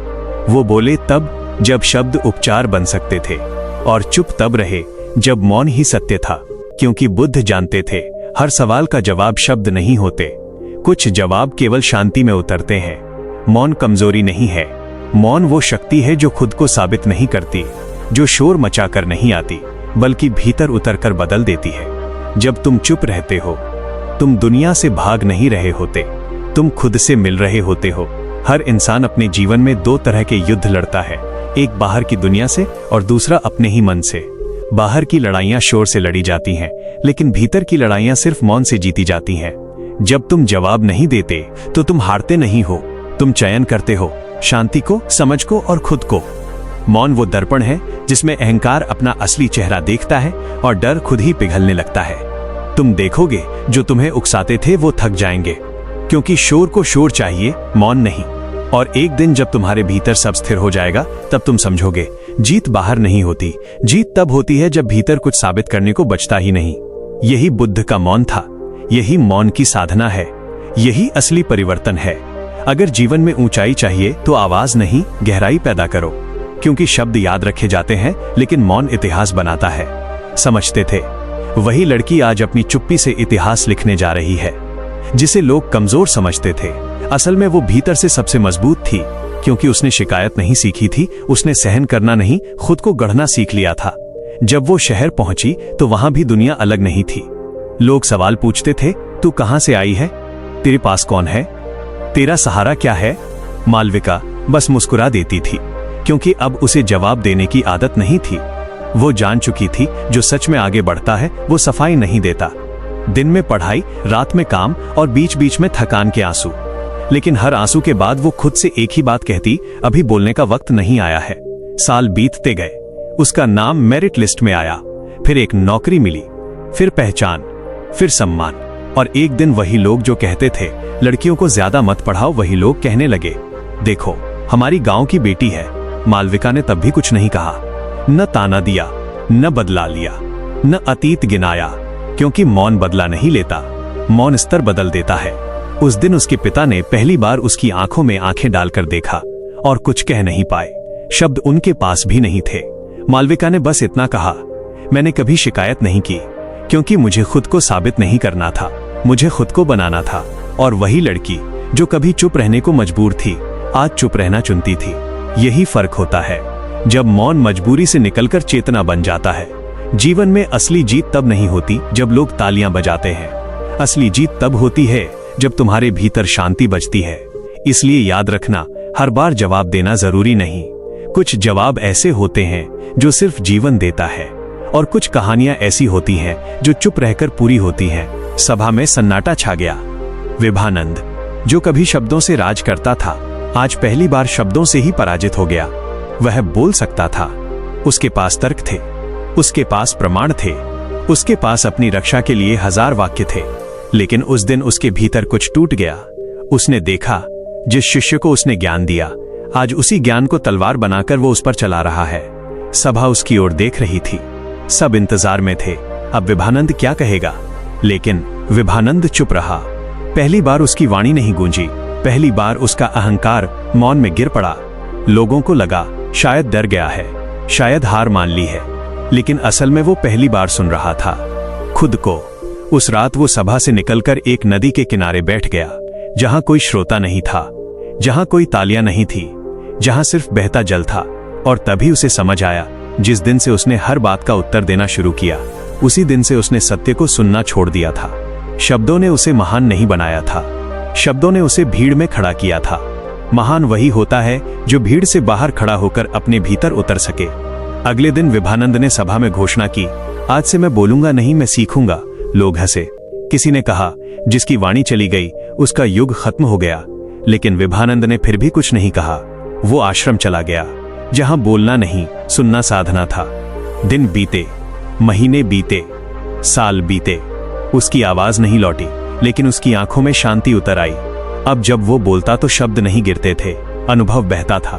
वो बोले तब जब शब्द उपचार बन सकते थे, और चुप तब रहे जब मौन ही सत्य था। क्योंकि बुद्ध जानते थे, हर सवाल का जवाब शब्द नहीं होते, कुछ जवाब केवल शांति में उतरते हैं। मौन कमजोरी नहीं है, मौन वो शक्ति है जो खुद को साबित नहीं करती, जो शोर मचाकर नहीं आती, बल्कि भीतर उतरकर बदल देती है। जब तुम चुप रहते हो, तुम दुनिया से भाग नहीं रहे होते, तुम खुद से मिल रहे होते हो। हर इंसान अपने जीवन में दो तरह के युद्ध लड़ता है, एक बाहर की दुनिया से और दूसरा अपने ही मन से। बाहर की लड़ाइयां शोर से लड़ी जाती हैं, लेकिन भीतर की लड़ाइयां सिर्फ मौन से जीती जाती हैं। जब तुम जवाब नहीं देते तो तुम हारते नहीं हो, तुम चयन करते हो, शांति को, समझ को और खुद को। मौन वो दर्पण है जिसमें अहंकार अपना असली चेहरा देखता है और डर खुद ही पिघलने लगता है। तुम देखोगे जो तुम्हें उकसाते थे वो थक जाएंगे, क्योंकि शोर को शोर चाहिए, मौन नहीं। और एक दिन जब तुम्हारे भीतर सब स्थिर हो जाएगा, तब तुम समझोगे जीत बाहर नहीं होती, जीत तब होती है जब भीतर कुछ साबित करने को बचता ही नहीं। यही बुद्ध का मौन था, यही मौन की साधना है, यही असली परिवर्तन है। अगर जीवन में ऊंचाई चाहिए तो आवाज नहीं, गहराई पैदा करो, क्योंकि शब्द याद रखे जाते हैं लेकिन मौन इतिहास बनाता है। समझते थे, वही लड़की आज अपनी चुप्पी से इतिहास लिखने जा रही है। जिसे लोग कमजोर समझते थे, असल में वो भीतर से सबसे मजबूत थी, क्योंकि उसने शिकायत नहीं सीखी थी, उसने सहन करना नहीं, खुद को गढ़ना सीख लिया था। जब वो शहर पहुंची तो वहां भी दुनिया अलग नहीं थी। लोग सवाल पूछते थे, तू कहां से आई है, तेरे पास कौन है, तेरा सहारा क्या है। मालविका बस मुस्कुरा देती थी, क्योंकि अब उसे जवाब देने की आदत नहीं थी। वो जान चुकी थी, जो सच में आगे बढ़ता है वो सफाई नहीं देता। दिन में पढ़ाई, रात में काम और बीच बीच में थकान के आंसू। लेकिन हर आंसू के बाद वो खुद से एक ही बात कहती, अभी बोलने का वक्त नहीं आया है। साल बीतते गए, उसका नाम मेरिट लिस्ट में आया, फिर एक नौकरी मिली, फिर पहचान, फिर सम्मान। और एक दिन वही लोग जो कहते थे लड़कियों को ज्यादा मत पढ़ाओ, वही लोग कहने लगे, देखो हमारी गांव की बेटी है। मालविका ने तब भी कुछ नहीं कहा, न ताना दिया, न बदला लिया, न अतीत गिनाया, क्योंकि मौन बदला नहीं लेता, मौन स्तर बदल देता है। उस दिन उसके पिता ने पहली बार उसकी आंखों में आंखें डालकर देखा और कुछ कह नहीं पाए, शब्द उनके पास भी नहीं थे। मालविका ने बस इतना कहा, मैंने कभी शिकायत नहीं की, क्योंकि मुझे खुद को साबित नहीं करना था, मुझे खुद को बनाना था। और वही लड़की जो कभी चुप रहने को मजबूर थी, आज चुप रहना चुनती थी। यही फर्क होता है, जब मौन मजबूरी से निकलकर चेतना बन जाता है। जीवन में असली जीत तब नहीं होती जब लोग तालियां बजाते हैं, असली जीत तब होती है जब तुम्हारे भीतर शांति बजती है। इसलिए याद रखना, हर बार जवाब देना जरूरी नहीं। कुछ जवाब ऐसे होते हैं जो सिर्फ जीवन देता है, और कुछ कहानियां ऐसी होती हैं जो चुप रहकर पूरी होती हैं। सभा में सन्नाटा छा गया। विभानंद, जो कभी शब्दों से राज करता था, आज पहली बार शब्दों से ही पराजित हो गया। वह बोल सकता था, उसके पास तर्क थे, उसके पास प्रमाण थे, उसके पास अपनी रक्षा के लिए 1000 वाक्य थे। लेकिन उस दिन उसके भीतर कुछ टूट गया। उसने देखा, जिस शिष्य को उसने ज्ञान दिया, आज उसी ज्ञान को तलवार बनाकर वो उस पर चला रहा है। सभा उसकी ओर देख रही थी, सब इंतजार में थे, अब विभानंद क्या कहेगा। लेकिन विभानंद चुप रहा। पहली बार उसकी वाणी नहीं गूंजी, पहली बार उसका अहंकार मौन में गिर पड़ा। लोगों को लगा शायद डर गया है, शायद हार मान ली है, लेकिन असल में वो पहली बार सुन रहा था खुद को। उस रात वो सभा से निकलकर एक नदी के किनारे बैठ गया, जहां कोई श्रोता नहीं था, जहां कोई तालियां नहीं थी, जहां सिर्फ बहता जल था। और तभी उसे समझ आया, जिस दिन से उसने हर बात का उत्तर देना शुरू किया, उसी दिन से उसने सत्य को सुनना छोड़ दिया था। शब्दों ने उसे महान नहीं बनाया था, शब्दों ने उसे भीड़ में खड़ा किया था। महान वही होता है जो भीड़ से बाहर खड़ा होकर अपने भीतर उतर सके। अगले दिन विभानंद ने सभा में घोषणा की, आज से मैं बोलूंगा नहीं, मैं सीखूंगा। लोग हंसे। किसी ने कहा, जिसकी वाणी चली गई उसका युग खत्म हो गया। लेकिन विभानंद ने फिर भी कुछ नहीं कहा। वो आश्रम चला गया जहां बोलना नहीं, सुनना साधना था। दिन बीते, महीने बीते, साल बीते, उसकी आवाज नहीं लौटी, लेकिन उसकी आंखों में शांति उतर आई। अब जब वो बोलता तो शब्द नहीं गिरते थे, अनुभव बहता था।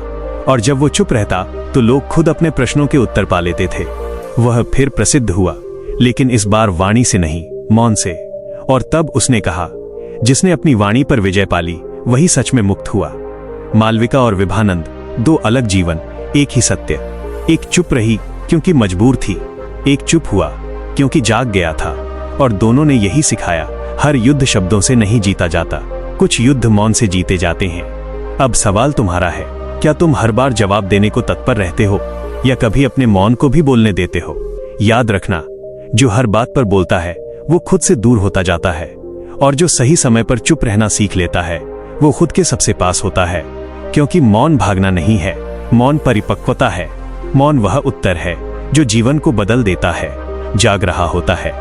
और जब वो चुप रहता तो लोग खुद अपने प्रश्नों के उत्तर पा लेते थे। वह फिर प्रसिद्ध हुआ, लेकिन इस बार वाणी से नहीं, मौन से। और तब उसने कहा, जिसने अपनी वाणी पर विजय पाली वही सच में मुक्त हुआ। मालविका और विभानंद, दो अलग जीवन, एक ही सत्य। एक चुप रही क्योंकि मजबूर थी, एक चुप हुआ क्योंकि जाग गया था। और दोनों ने यही सिखाया, हर युद्ध शब्दों से नहीं जीता जाता, कुछ युद्ध मौन से जीते जाते हैं। अब सवाल तुम्हारा है, क्या तुम हर बार जवाब देने को तत्पर रहते हो या कभी अपने मौन को भी बोलने देते हो? याद रखना, जो हर बात पर बोलता है वो खुद से दूर होता जाता है, और जो सही समय पर चुप रहना सीख लेता है वो खुद के सबसे पास होता है। क्योंकि मौन भागना नहीं है, मौन परिपक्वता है। मौन वह उत्तर है जो जीवन को बदल देता है, जाग रहा होता है।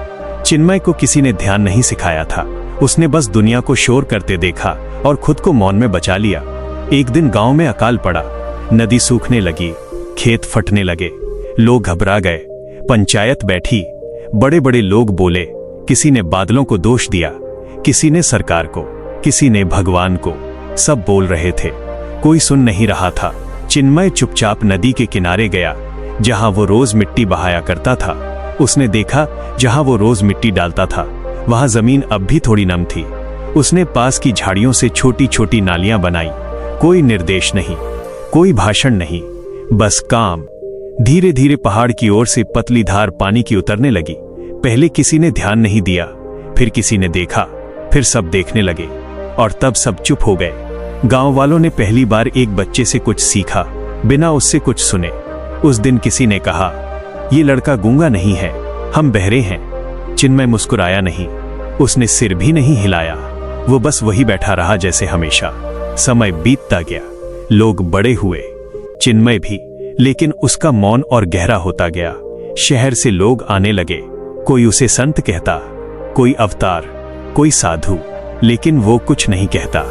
चिन्मय को किसी ने ध्यान नहीं सिखाया था, उसने बस दुनिया को शोर करते देखा और खुद को मौन में बचा लिया। एक दिन गांव में अकाल पड़ा, नदी सूखने लगी, खेत फटने लगे, लोग घबरा गए। पंचायत बैठी, बड़े बड़े लोग बोले, किसी ने बादलों को दोष दिया, किसी ने सरकार को, किसी ने भगवान को। सब बोल रहे थे, कोई सुन नहीं रहा था। चिन्मय चुपचाप नदी के किनारे गया जहां वो रोज मिट्टी बहाया करता था। उसने देखा जहां वो रोज मिट्टी डालता था वहां जमीन अब भी थोड़ी नम थी। उसने पास की झाड़ियों से छोटी छोटी नालियां बनाई। कोई निर्देश नहीं, कोई भाषण नहीं, बस काम। धीरे धीरे पहाड़ की ओर से पतली धार पानी की उतरने लगी। पहले किसी ने ध्यान नहीं दिया, फिर किसी ने देखा, फिर सब देखने लगे और तब सब चुप हो गए। गांव वालों ने पहली बार एक बच्चे से कुछ सीखा, बिना उससे कुछ सुने। उस दिन किसी ने कहा, ये लड़का गूंगा नहीं है, हम बहरे हैं। चिन्मय मुस्कुराया नहीं, उसने सिर भी नहीं हिलाया, वो बस वही बैठा रहा जैसे हमेशा। समय बीतता गया, लोग बड़े हुए, चिन्मय भी, लेकिन उसका मौन और गहरा होता गया। शहर से लोग आने लगे, कोई उसे संत कहता, कोई अवतार, कोई साधु, लेकिन वो कुछ नहीं कहता।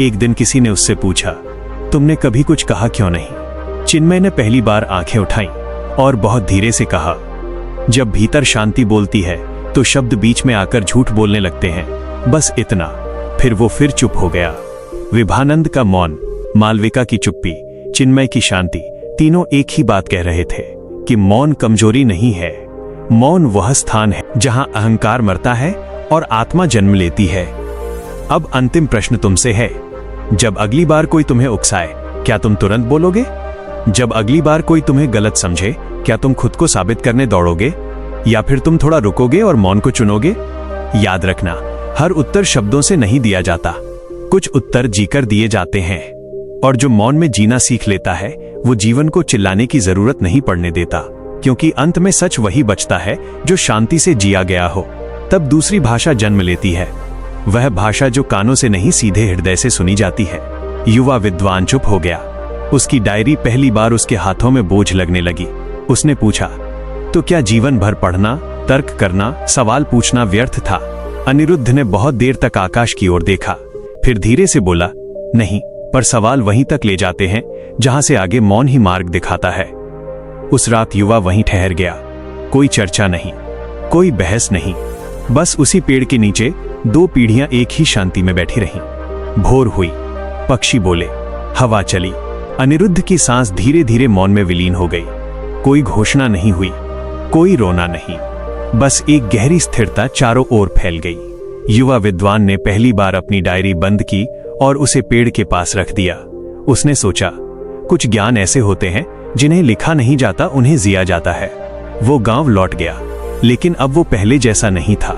एक दिन किसी ने उससे पूछा, तुमने कभी कुछ कहा क्यों नहीं? चिन्मय ने पहली बार आंखें उठाई और बहुत धीरे से कहा, जब भीतर शांति बोलती है तो शब्द बीच में आकर झूठ बोलने लगते हैं, बस इतना। फिर वो फिर चुप हो गया। विभानंद का मौन, मालविका की चुप्पी, चिन्मय की शांति, तीनों एक ही बात कह रहे थे कि मौन कमजोरी नहीं है, मौन वह स्थान है जहां अहंकार मरता है और आत्मा जन्म लेती है। अब अंतिम प्रश्न तुमसे है, जब अगली बार कोई तुम्हें उकसाए क्या तुम तुरंत बोलोगे? जब अगली बार कोई तुम्हें गलत समझे क्या तुम खुद को साबित करने दौड़ोगे, या फिर तुम थोड़ा रुकोगे और मौन को चुनोगे? याद रखना, हर उत्तर शब्दों से नहीं दिया जाता, कुछ उत्तर जीकर दिए जाते हैं। और जो मौन में जीना सीख लेता है वो जीवन को चिल्लाने की जरूरत नहीं पड़ने देता, क्योंकि अंत में सच वही बचता है जो शांति से जिया गया हो। तब दूसरी भाषा जन्म लेती है, वह भाषा जो कानों से नहीं सीधे हृदय से सुनी जाती है। युवा विद्वान चुप हो गया। उसकी डायरी पहली बार उसके हाथों में बोझ लगने लगी। उसने पूछा, तो क्या जीवन भर पढ़ना, तर्क करना, सवाल पूछना व्यर्थ था? अनिरुद्ध ने बहुत देर तक आकाश की ओर देखा, फिर धीरे से बोला, नहीं, पर सवाल वहीं तक ले जाते हैं जहां से आगे मौन ही मार्ग दिखाता है। उस रात युवा वहीं ठहर गया। कोई चर्चा नहीं, कोई बहस नहीं, बस उसी पेड़ के नीचे दो पीढ़ियां एक ही शांति में बैठी रहीं। भोर हुई, पक्षी बोले, हवा चली, अनिरुद्ध की सांस धीरे धीरे मौन में विलीन हो गई। कोई घोषणा नहीं हुई, कोई रोना नहीं, बस एक गहरी स्थिरता चारों ओर फैल गई। युवा विद्वान ने पहली बार अपनी डायरी बंद की और उसे पेड़ के पास रख दिया। उसने सोचा, कुछ ज्ञान ऐसे होते हैं जिन्हें लिखा नहीं जाता, उन्हें जिया जाता है। वो गांव लौट गया, लेकिन अब वो पहले जैसा नहीं था।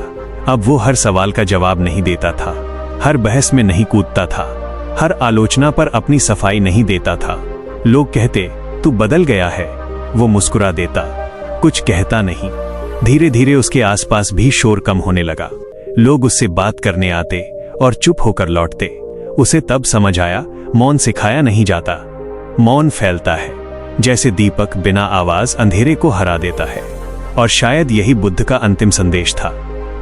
अब वो हर सवाल का जवाब नहीं देता था, हर बहस में नहीं कूदता था, हर आलोचना पर अपनी सफाई नहीं देता था। लोग कहते, तू बदल गया है, वो मुस्कुरा देता, कुछ कहता नहीं। धीरे धीरे उसके आसपास भी शोर कम होने लगा। लोग उससे बात करने आते और चुप होकर लौटते। उसे तब समझ आया, मौन सिखाया नहीं जाता, मौन फैलता है, जैसे दीपक बिना आवाज अंधेरे को हरा देता है। और शायद यही बुद्ध का अंतिम संदेश था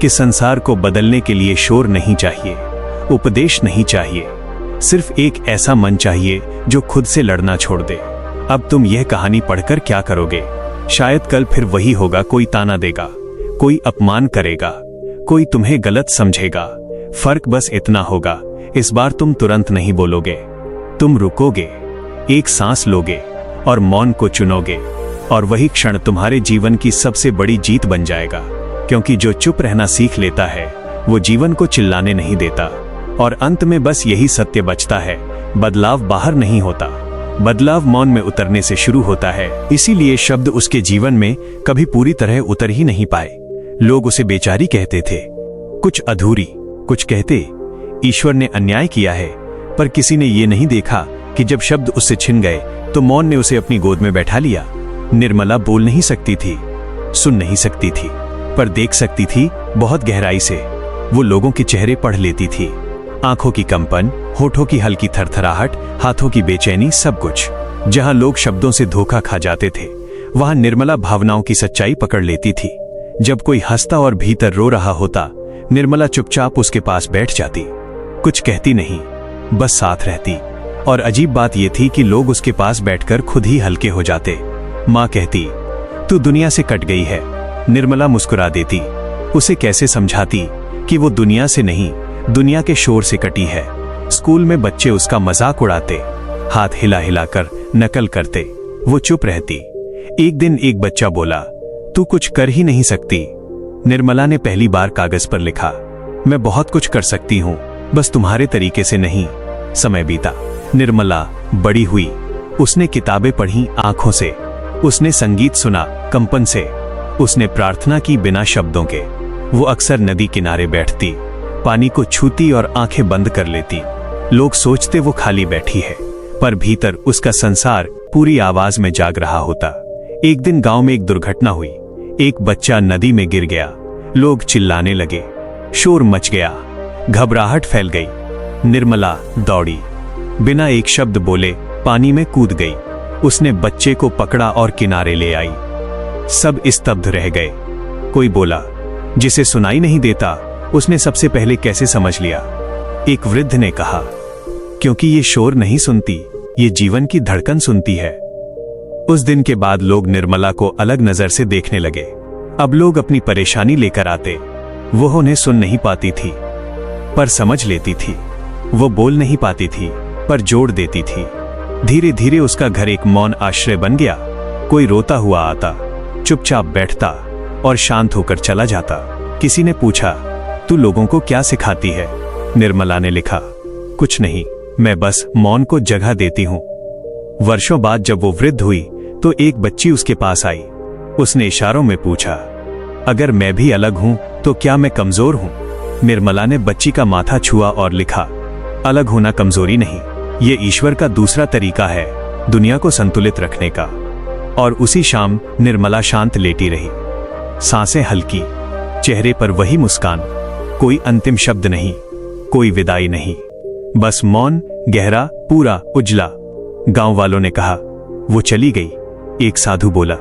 कि संसार को बदलने के लिए शोर नहीं चाहिए, उपदेश नहीं चाहिए, सिर्फ एक ऐसा मन चाहिए जो खुद से लड़ना छोड़ दे। अब तुम यह कहानी पढ़कर क्या करोगे? शायद कल फिर वही होगा, कोई ताना देगा, कोई अपमान करेगा, कोई तुम्हें गलत समझेगा। फर्क बस इतना होगा, इस बार तुम तुरंत नहीं बोलोगे, तुम रुकोगे, एक सांस लोगे और मौन को चुनोगे। और वही क्षण तुम्हारे जीवन की सबसे बड़ी जीत बन जाएगा, क्योंकि जो चुप रहना सीख लेता है वो जीवन को चिल्लाने नहीं देता। और अंत में बस यही सत्य बचता है, बदलाव बाहर नहीं होता, बदलाव मौन में उतरने से शुरू होता है। इसीलिए शब्द उसके जीवन में कभी पूरी तरह उतर ही नहीं पाए। लोग उसे बेचारी कहते थे, कुछ अधूरी, कुछ कहते ईश्वर ने अन्याय किया है। पर किसी ने ये नहीं देखा कि जब शब्द उससे छिन गए तो मौन ने उसे अपनी गोद में बैठा लिया। निर्मला बोल नहीं सकती थी, सुन नहीं सकती थी, पर देख सकती थी बहुत गहराई से। वो लोगों के चेहरे पढ़ लेती थी, आंखों की कंपन, होठों की हल्की थरथराहट, हाथों की बेचैनी, सब कुछ। जहां लोग शब्दों से धोखा खा जाते थे, वहां निर्मला भावनाओं की सच्चाई पकड़ लेती थी। जब कोई हंसता और भीतर रो रहा होता, निर्मला चुपचाप उसके पास बैठ जाती, कुछ कहती नहीं, बस साथ रहती। और अजीब बात यह थी कि लोग उसके पास बैठकर खुद ही हल्के हो जाते। माँ कहती, तू दुनिया से कट गई है। निर्मला मुस्कुरा देती, उसे कैसे समझाती कि वो दुनिया से नहीं, दुनिया के शोर से कटी है। स्कूल में बच्चे उसका मजाक उड़ाते, हाथ हिला हिलाकर नकल करते, वो चुप रहती। एक दिन एक बच्चा बोला, तू कुछ कर ही नहीं सकती। निर्मला ने पहली बार कागज पर लिखा, मैं बहुत कुछ कर सकती हूँ, बस तुम्हारे तरीके से नहीं। समय बीता, निर्मला बड़ी हुई, उसने किताबें पढ़ी आंखों से, उसने संगीत सुना कंपन से, उसने प्रार्थना की बिना शब्दों के। वो अक्सर नदी किनारे बैठती, पानी को छूती और आंखें बंद कर लेती। लोग सोचते वो खाली बैठी है, पर भीतर उसका संसार पूरी आवाज में जाग रहा होता। एक दिन गांव में एक दुर्घटना हुई, एक बच्चा नदी में गिर गया। लोग चिल्लाने लगे, शोर मच गया, घबराहट फैल गई। निर्मला दौड़ी, बिना एक शब्द बोले पानी में कूद गई। उसने बच्चे को पकड़ा और किनारे ले आई। सब स्तब्ध रह गए। कोई बोला, जिसे सुनाई नहीं देता उसने सबसे पहले कैसे समझ लिया? एक वृद्ध ने कहा, क्योंकि ये शोर नहीं सुनती, ये जीवन की धड़कन सुनती है। उस दिन के बाद लोग निर्मला को अलग नजर से देखने लगे। अब लोग अपनी परेशानी लेकर आते। वो उन्हें सुन नहीं पाती थी, पर समझ लेती थी। वो बोल नहीं पाती थी, पर जोड़ देती थी। धीरे धीरे उसका घर एक मौन आश्रय बन गया। कोई रोता हुआ आता, चुपचाप बैठता और शांत होकर चला जाता। किसी ने पूछा, तू लोगों को क्या सिखाती है? निर्मला ने लिखा, कुछ नहीं, मैं बस मौन को जगह देती हूं। वर्षों बाद जब वो वृद्ध हुई तो एक बच्ची उसके पास आई। उसने इशारों में पूछा, अगर मैं भी अलग हूं तो क्या मैं कमजोर हूं? निर्मला ने बच्ची का माथा छुआ और लिखा, अलग होना कमजोरी नहीं, ये ईश्वर का दूसरा तरीका है दुनिया को संतुलित रखने का। और उसी शाम निर्मला शांत लेटी रही, सांसें हल्की, चेहरे पर वही मुस्कान। कोई अंतिम शब्द नहीं, कोई विदाई नहीं, बस मौन, गहरा, पूरा, उजला। गांव वालों ने कहा, वो चली गई। एक साधु बोला,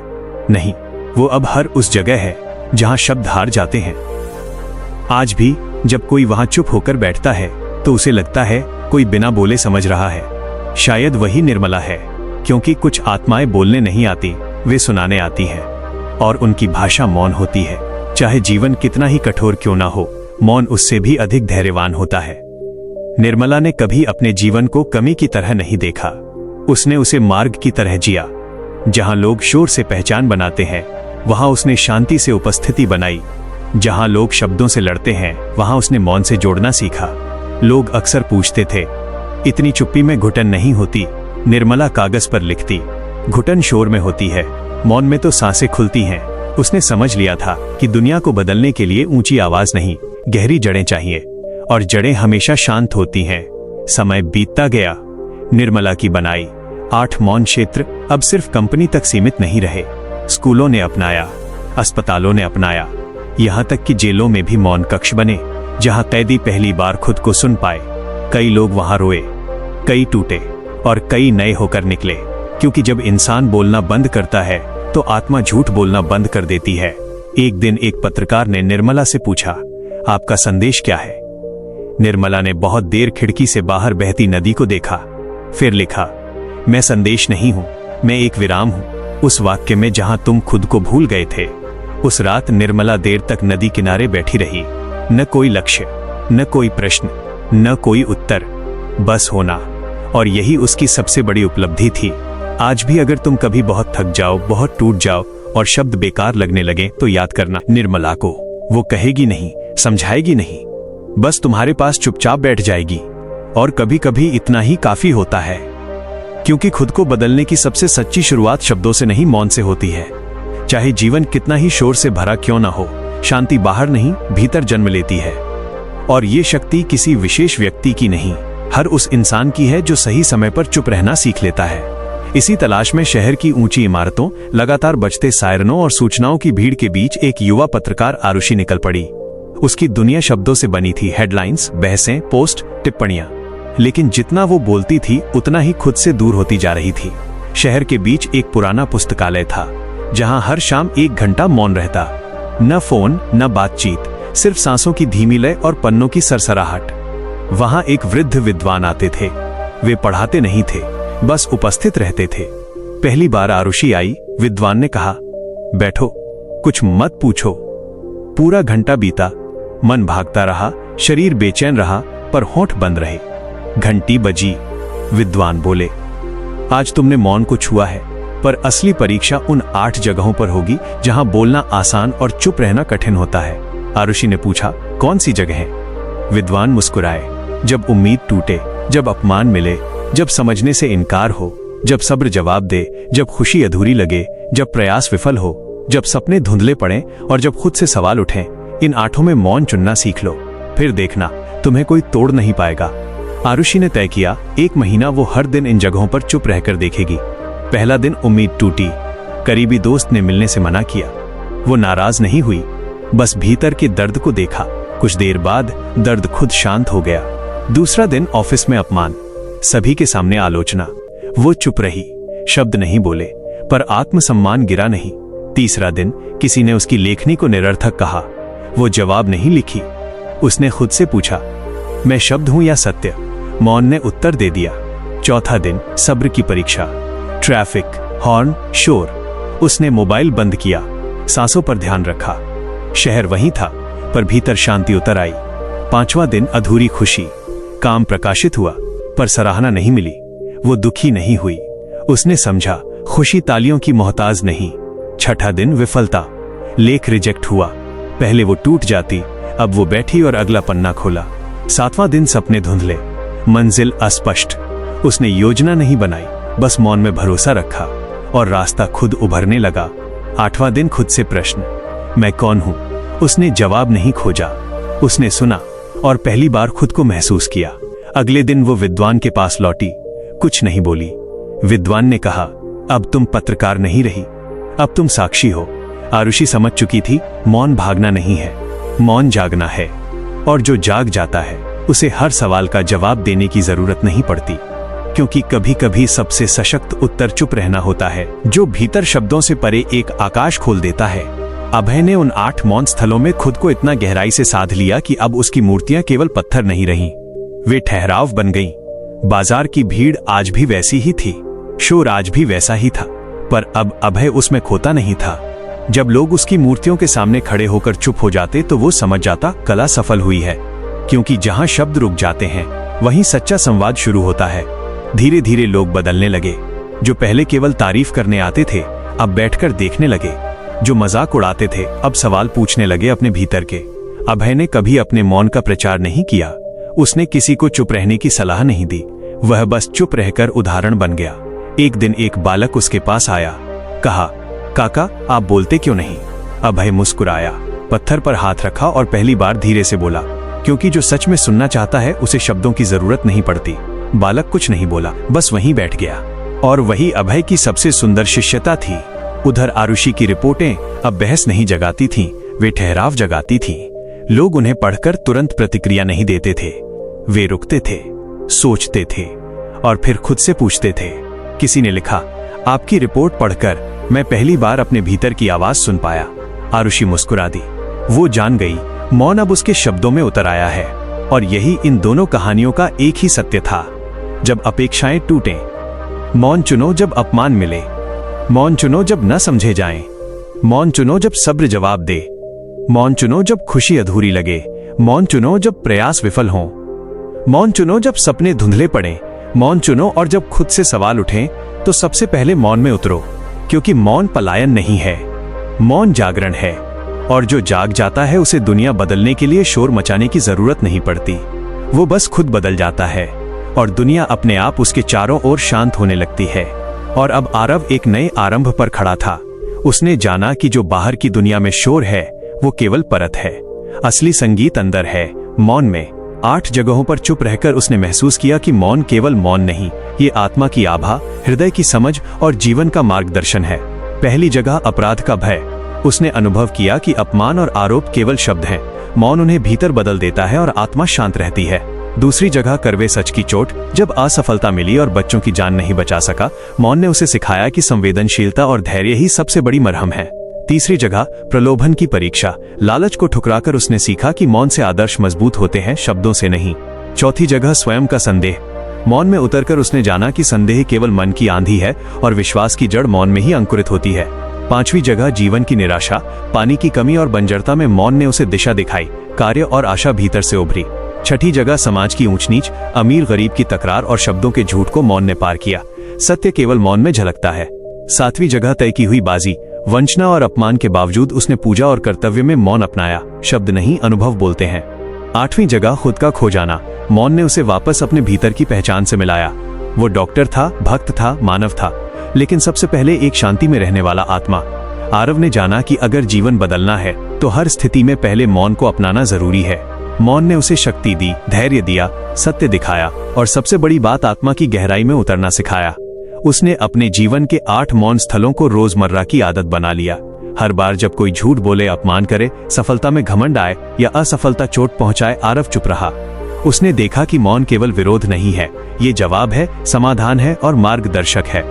नहीं, वो अब हर उस जगह है जहां शब्द हार जाते हैं। आज भी जब कोई वहां चुप होकर बैठता है तो उसे लगता है कोई बिना बोले समझ रहा है। शायद वही निर्मला है, क्योंकि कुछ आत्माएं बोलने नहीं आती, वे सुनाने आती हैं, और उनकी भाषा मौन होती है। चाहे जीवन कितना ही कठोर क्यों ना हो, मौन उससे भी अधिक धैर्यवान होता है। निर्मला ने कभी अपने जीवन को कमी की तरह नहीं देखा, उसने उसे मार्ग की तरह जिया। जहां लोग शोर से पहचान बनाते हैं, वहां उसने शांति से उपस्थिति बनाई। जहां लोग शब्दों से लड़ते हैं, वहां उसने मौन से जोड़ना सीखा। लोग अक्सर पूछते थे, इतनी चुप्पी में घुटन नहीं होती? निर्मला कागज पर लिखती, घुटन शोर में होती है, मौन में तो सांसें खुलती हैं। उसने समझ लिया था कि दुनिया को बदलने के लिए ऊंची आवाज नहीं, गहरी जड़ें चाहिए, और जड़ें हमेशा शांत होती हैं। समय बीतता गया, निर्मला की बनाई 8 मौन क्षेत्र अब सिर्फ कंपनी तक सीमित नहीं रहे। स्कूलों ने अपनाया, अस्पतालों ने अपनाया, यहाँ तक कि जेलों में भी मौन कक्ष बने। जहां कैदी पहली बार खुद को सुन पाए। कई लोग वहां रोए, कई टूटे और कई नए होकर निकले, क्योंकि जब इंसान बोलना बंद करता है तो आत्मा झूठ बोलना बंद कर देती है। एक दिन एक पत्रकार ने निर्मला से पूछा, आपका संदेश क्या है? निर्मला ने बहुत देर खिड़की से बाहर बहती नदी को देखा, फिर लिखा, मैं संदेश नहीं हूं, मैं एक विराम हूं, उस वाक्य में जहां तुम खुद को भूल गए थे। उस रात निर्मला देर तक नदी किनारे बैठी रही, न कोई लक्ष्य, न कोई प्रश्न, न कोई उत्तर, बस होना। और यही उसकी सबसे बड़ी उपलब्धि थी। आज भी अगर तुम कभी बहुत थक जाओ, बहुत टूट जाओ और शब्द बेकार लगने लगे तो याद करना, निर्मला को वो कहेगी नहीं, समझाएगी नहीं, बस तुम्हारे पास चुपचाप बैठ जाएगी। और कभी कभी इतना ही काफी होता है, क्योंकि खुद को बदलने की सबसे सच्ची शुरुआत शब्दों से नहीं, मौन से होती है। चाहे जीवन कितना ही शोर से भरा क्यों ना हो, शांति बाहर नहीं भीतर जन्म लेती है। और ये शक्ति किसी विशेष व्यक्ति की नहीं, हर उस इंसान की है जो सही समय पर चुप रहना सीख लेता है। इसी तलाश में शहर की ऊंची इमारतों, लगातार बजते सायरनों और सूचनाओं की भीड़ के बीच एक युवा पत्रकार आरुषि निकल पड़ी। उसकी दुनिया शब्दों से बनी थी, हेडलाइंस, बहसें, पोस्ट, टिप्पणियां। लेकिन जितना वो बोलती थी उतना ही खुद से दूर होती जा रही थी। शहर के बीच एक पुराना पुस्तकालय था, जहां हर शाम 1 घंटा मौन रहता, न फोन न बातचीत, सिर्फ सांसों की धीमी लय और पन्नों की सरसराहट। वहां एक वृद्ध विद्वान आते थे। वे पढ़ाते नहीं थे, बस उपस्थित रहते थे। पहली बार आरुषि आई, विद्वान ने कहा, बैठो, कुछ मत पूछो। पूरा घंटा बीता, मन भागता रहा, शरीर बेचैन रहा, पर होंठ बंद रहे। घंटी बजी, विद्वान बोले, आज तुमने मौन को छुआ है, पर असली परीक्षा उन 8 जगहों पर होगी जहां बोलना आसान और चुप रहना कठिन होता है। आरुषि ने पूछा, कौन सी जगहें? विद्वान मुस्कुराए, जब उम्मीद टूटे, जब अपमान मिले, जब समझने से इनकार हो, जब सब्र जवाब दे, जब खुशी अधूरी लगे, जब प्रयास विफल हो, जब सपने धुंधले पड़े और जब खुद से सवाल उठें। इन 8 में मौन चुनना सीख लो, फिर देखना तुम्हें कोई तोड़ नहीं पाएगा। आरुषि ने तय किया, 1 महीना वो हर दिन इन जगहों पर चुप रहकर देखेगी। पहला दिन उम्मीद टूटी, करीबी दोस्त ने मिलने से मना किया। वो नाराज नहीं हुई, बस भीतर के दर्द को देखा। कुछ देर बाद दर्द खुद शांत हो गया। दूसरा दिन ऑफिस में अपमान, सभी के सामने आलोचना। वो चुप रही, शब्द नहीं बोले, पर आत्मसम्मान गिरा नहीं। तीसरा दिन किसी ने उसकी लेखनी को निरर्थक कहा। वो जवाब नहीं लिखी, उसने खुद से पूछा, मैं शब्द हूं या सत्य? मौन ने उत्तर दे दिया। चौथा दिन सब्र की परीक्षा, ट्रैफिक, हॉर्न, शोर। उसने मोबाइल बंद किया, सांसों पर ध्यान रखा। शहर वहीं था, पर भीतर शांति उतर आई। 5वां दिन अधूरी खुशी, काम प्रकाशित हुआ, पर सराहना नहीं मिली। वो दुखी नहीं हुई, उसने समझा खुशी तालियों की मोहताज नहीं। 6ठा दिन विफलता, लेख रिजेक्ट हुआ। पहले वो टूट जाती, अब वो बैठी और अगला पन्ना खोला। 7वां दिन सपने धुंधले, मंजिल अस्पष्ट। उसने योजना नहीं बनाई, बस मौन में भरोसा रखा और रास्ता खुद उभरने लगा। 8वां दिन खुद से प्रश्न, मैं कौन हूं? उसने जवाब नहीं खोजा, उसने सुना और पहली बार खुद को महसूस किया। अगले दिन वो विद्वान के पास लौटी, कुछ नहीं बोली। विद्वान ने कहा, अब तुम पत्रकार नहीं रही, अब तुम साक्षी हो। आरुषि समझ चुकी थी, मौन भागना नहीं है, मौन जागना है। और जो जाग जाता है उसे हर सवाल का जवाब देने की जरूरत नहीं पड़ती, क्योंकि कभी कभी सबसे सशक्त उत्तर चुप रहना होता है, जो भीतर शब्दों से परे एक आकाश खोल देता है। अभय ने उन 8 मौन स्थलों में खुद को इतना गहराई से साध लिया कि अब उसकी मूर्तियां केवल पत्थर नहीं रहीं, वे ठहराव बन गईं। बाजार की भीड़ आज भी वैसी ही थी, शोर आज भी वैसा ही था, पर अब अभय उसमें खोता नहीं था। जब लोग उसकी मूर्तियों के सामने खड़े होकर चुप हो जाते तो वो समझ जाता, कला सफल हुई है, क्योंकि जहां शब्द रुक जाते हैं वहीं सच्चा संवाद शुरू होता है। धीरे धीरे लोग बदलने लगे। जो पहले केवल तारीफ करने आते थे अब बैठकर देखने लगे, जो मजाक उड़ाते थे अब सवाल पूछने लगे अपने भीतर के। अभय ने कभी अपने मौन का प्रचार नहीं किया, उसने किसी को चुप रहने की सलाह नहीं दी, वह बस चुप रहकर उदाहरण बन गया। एक दिन एक बालक उसके पास आया, कहा, काका आप बोलते क्यों नहीं? अभय मुस्कुराया, पत्थर पर हाथ रखा और पहली बार धीरे से बोला, क्योंकि जो सच में सुनना चाहता है उसे शब्दों की जरूरत नहीं पड़ती। बालक कुछ नहीं बोला, बस वहीं बैठ गया। और वही अभय की सबसे सुंदर शिष्यता थी। उधर आरुषि की रिपोर्टें अब बहस नहीं जगाती थीं, वे ठहराव जगाती थीं। लोग उन्हें पढ़कर तुरंत प्रतिक्रिया नहीं देते थे। वे रुकते थे, सोचते थे और फिर खुद से पूछते थे। किसी ने लिखा, आपकी रिपोर्ट पढ़कर मैं पहली बार अपने भीतर की आवाज सुन पाया। आरुषि मुस्कुरा दी। वो जान गई मौन अब उसके शब्दों में उतर आया है। और यही इन दोनों कहानियों का एक ही सत्य था। जब अपेक्षाएं टूटें, मौन चुनो जब अपमान मिले, मौन चुनो जब न समझे जाएं, मौन चुनो जब सब्र जवाब दे, मौन चुनो जब खुशी अधूरी लगे, मौन चुनो जब प्रयास विफल हों, मौन चुनो जब सपने धुंधले पड़े, मौन चुनो और जब खुद से सवाल उठें तो सबसे पहले मौन में उतरो। क्योंकि मौन पलायन नहीं है, मौन जागरण है। और जो जाग जाता है उसे दुनिया बदलने के लिए शोर मचाने की जरूरत नहीं पड़ती। वो बस खुद बदल जाता है और दुनिया अपने आप उसके चारों ओर शांत होने लगती है। और अब आरव एक नए आरंभ पर खड़ा था। उसने जाना कि जो बाहर की दुनिया में शोर है वो केवल परत है, असली संगीत अंदर है, मौन में। 8 जगहों पर चुप रहकर उसने महसूस किया कि मौन केवल मौन नहीं, ये आत्मा की आभा, हृदय की समझ और जीवन का मार्गदर्शन है। पहली जगह अपराध का भय। उसने अनुभव किया कि अपमान और आरोप केवल शब्द हैं। मौन उन्हें भीतर बदल देता है और आत्मा शांत रहती है। दूसरी जगह कड़वे सच की चोट। जब असफलता मिली और बच्चों की जान नहीं बचा सका, मौन ने उसे सिखाया कि संवेदनशीलता और धैर्य ही सबसे बड़ी मरहम है। तीसरी जगह प्रलोभन की परीक्षा। लालच को ठुकराकर उसने सीखा कि मौन से आदर्श मजबूत होते हैं, शब्दों से नहीं। चौथी जगह स्वयं का संदेह। मौन में उतरकर उसने जाना कि संदेह केवल मन की आंधी है और विश्वास की जड़ मौन में ही अंकुरित होती है। पांचवी जगह जीवन की निराशा। पानी की कमी और बंजरता में मौन ने उसे दिशा दिखाई, कार्य और आशा भीतर से उभरी। छठी जगह समाज की ऊंच नीच, अमीर गरीब की तकरार और शब्दों के झूठ को मौन ने पार किया। सत्य केवल मौन में झलकता है। सातवीं जगह तय की हुई बाजी। वंचना और अपमान के बावजूद उसने पूजा और कर्तव्य में मौन अपनाया। शब्द नहीं, अनुभव बोलते हैं। आठवीं जगह खुद का खो जाना। मौन ने उसे वापस अपने भीतर की पहचान से मिलाया। वो डॉक्टर था, भक्त था, मानव था, लेकिन सबसे पहले एक शांति में रहने वाला आत्मा। आरव ने जाना कि अगर जीवन बदलना है तो हर स्थिति में पहले मौन को अपनाना जरूरी है। मौन ने उसे शक्ति दी, धैर्य दिया, सत्य दिखाया और सबसे बड़ी बात, आत्मा की गहराई में उतरना सिखाया। उसने अपने जीवन के 8 मौन स्थलों को रोजमर्रा की आदत बना लिया। हर बार जब कोई झूठ बोले, अपमान करे, सफलता में घमंड आए या असफलता चोट पहुंचाए, आरव चुप रहा। उसने देखा कि मौन केवल विरोध नहीं है, ये जवाब है, समाधान है और मार्गदर्शक है।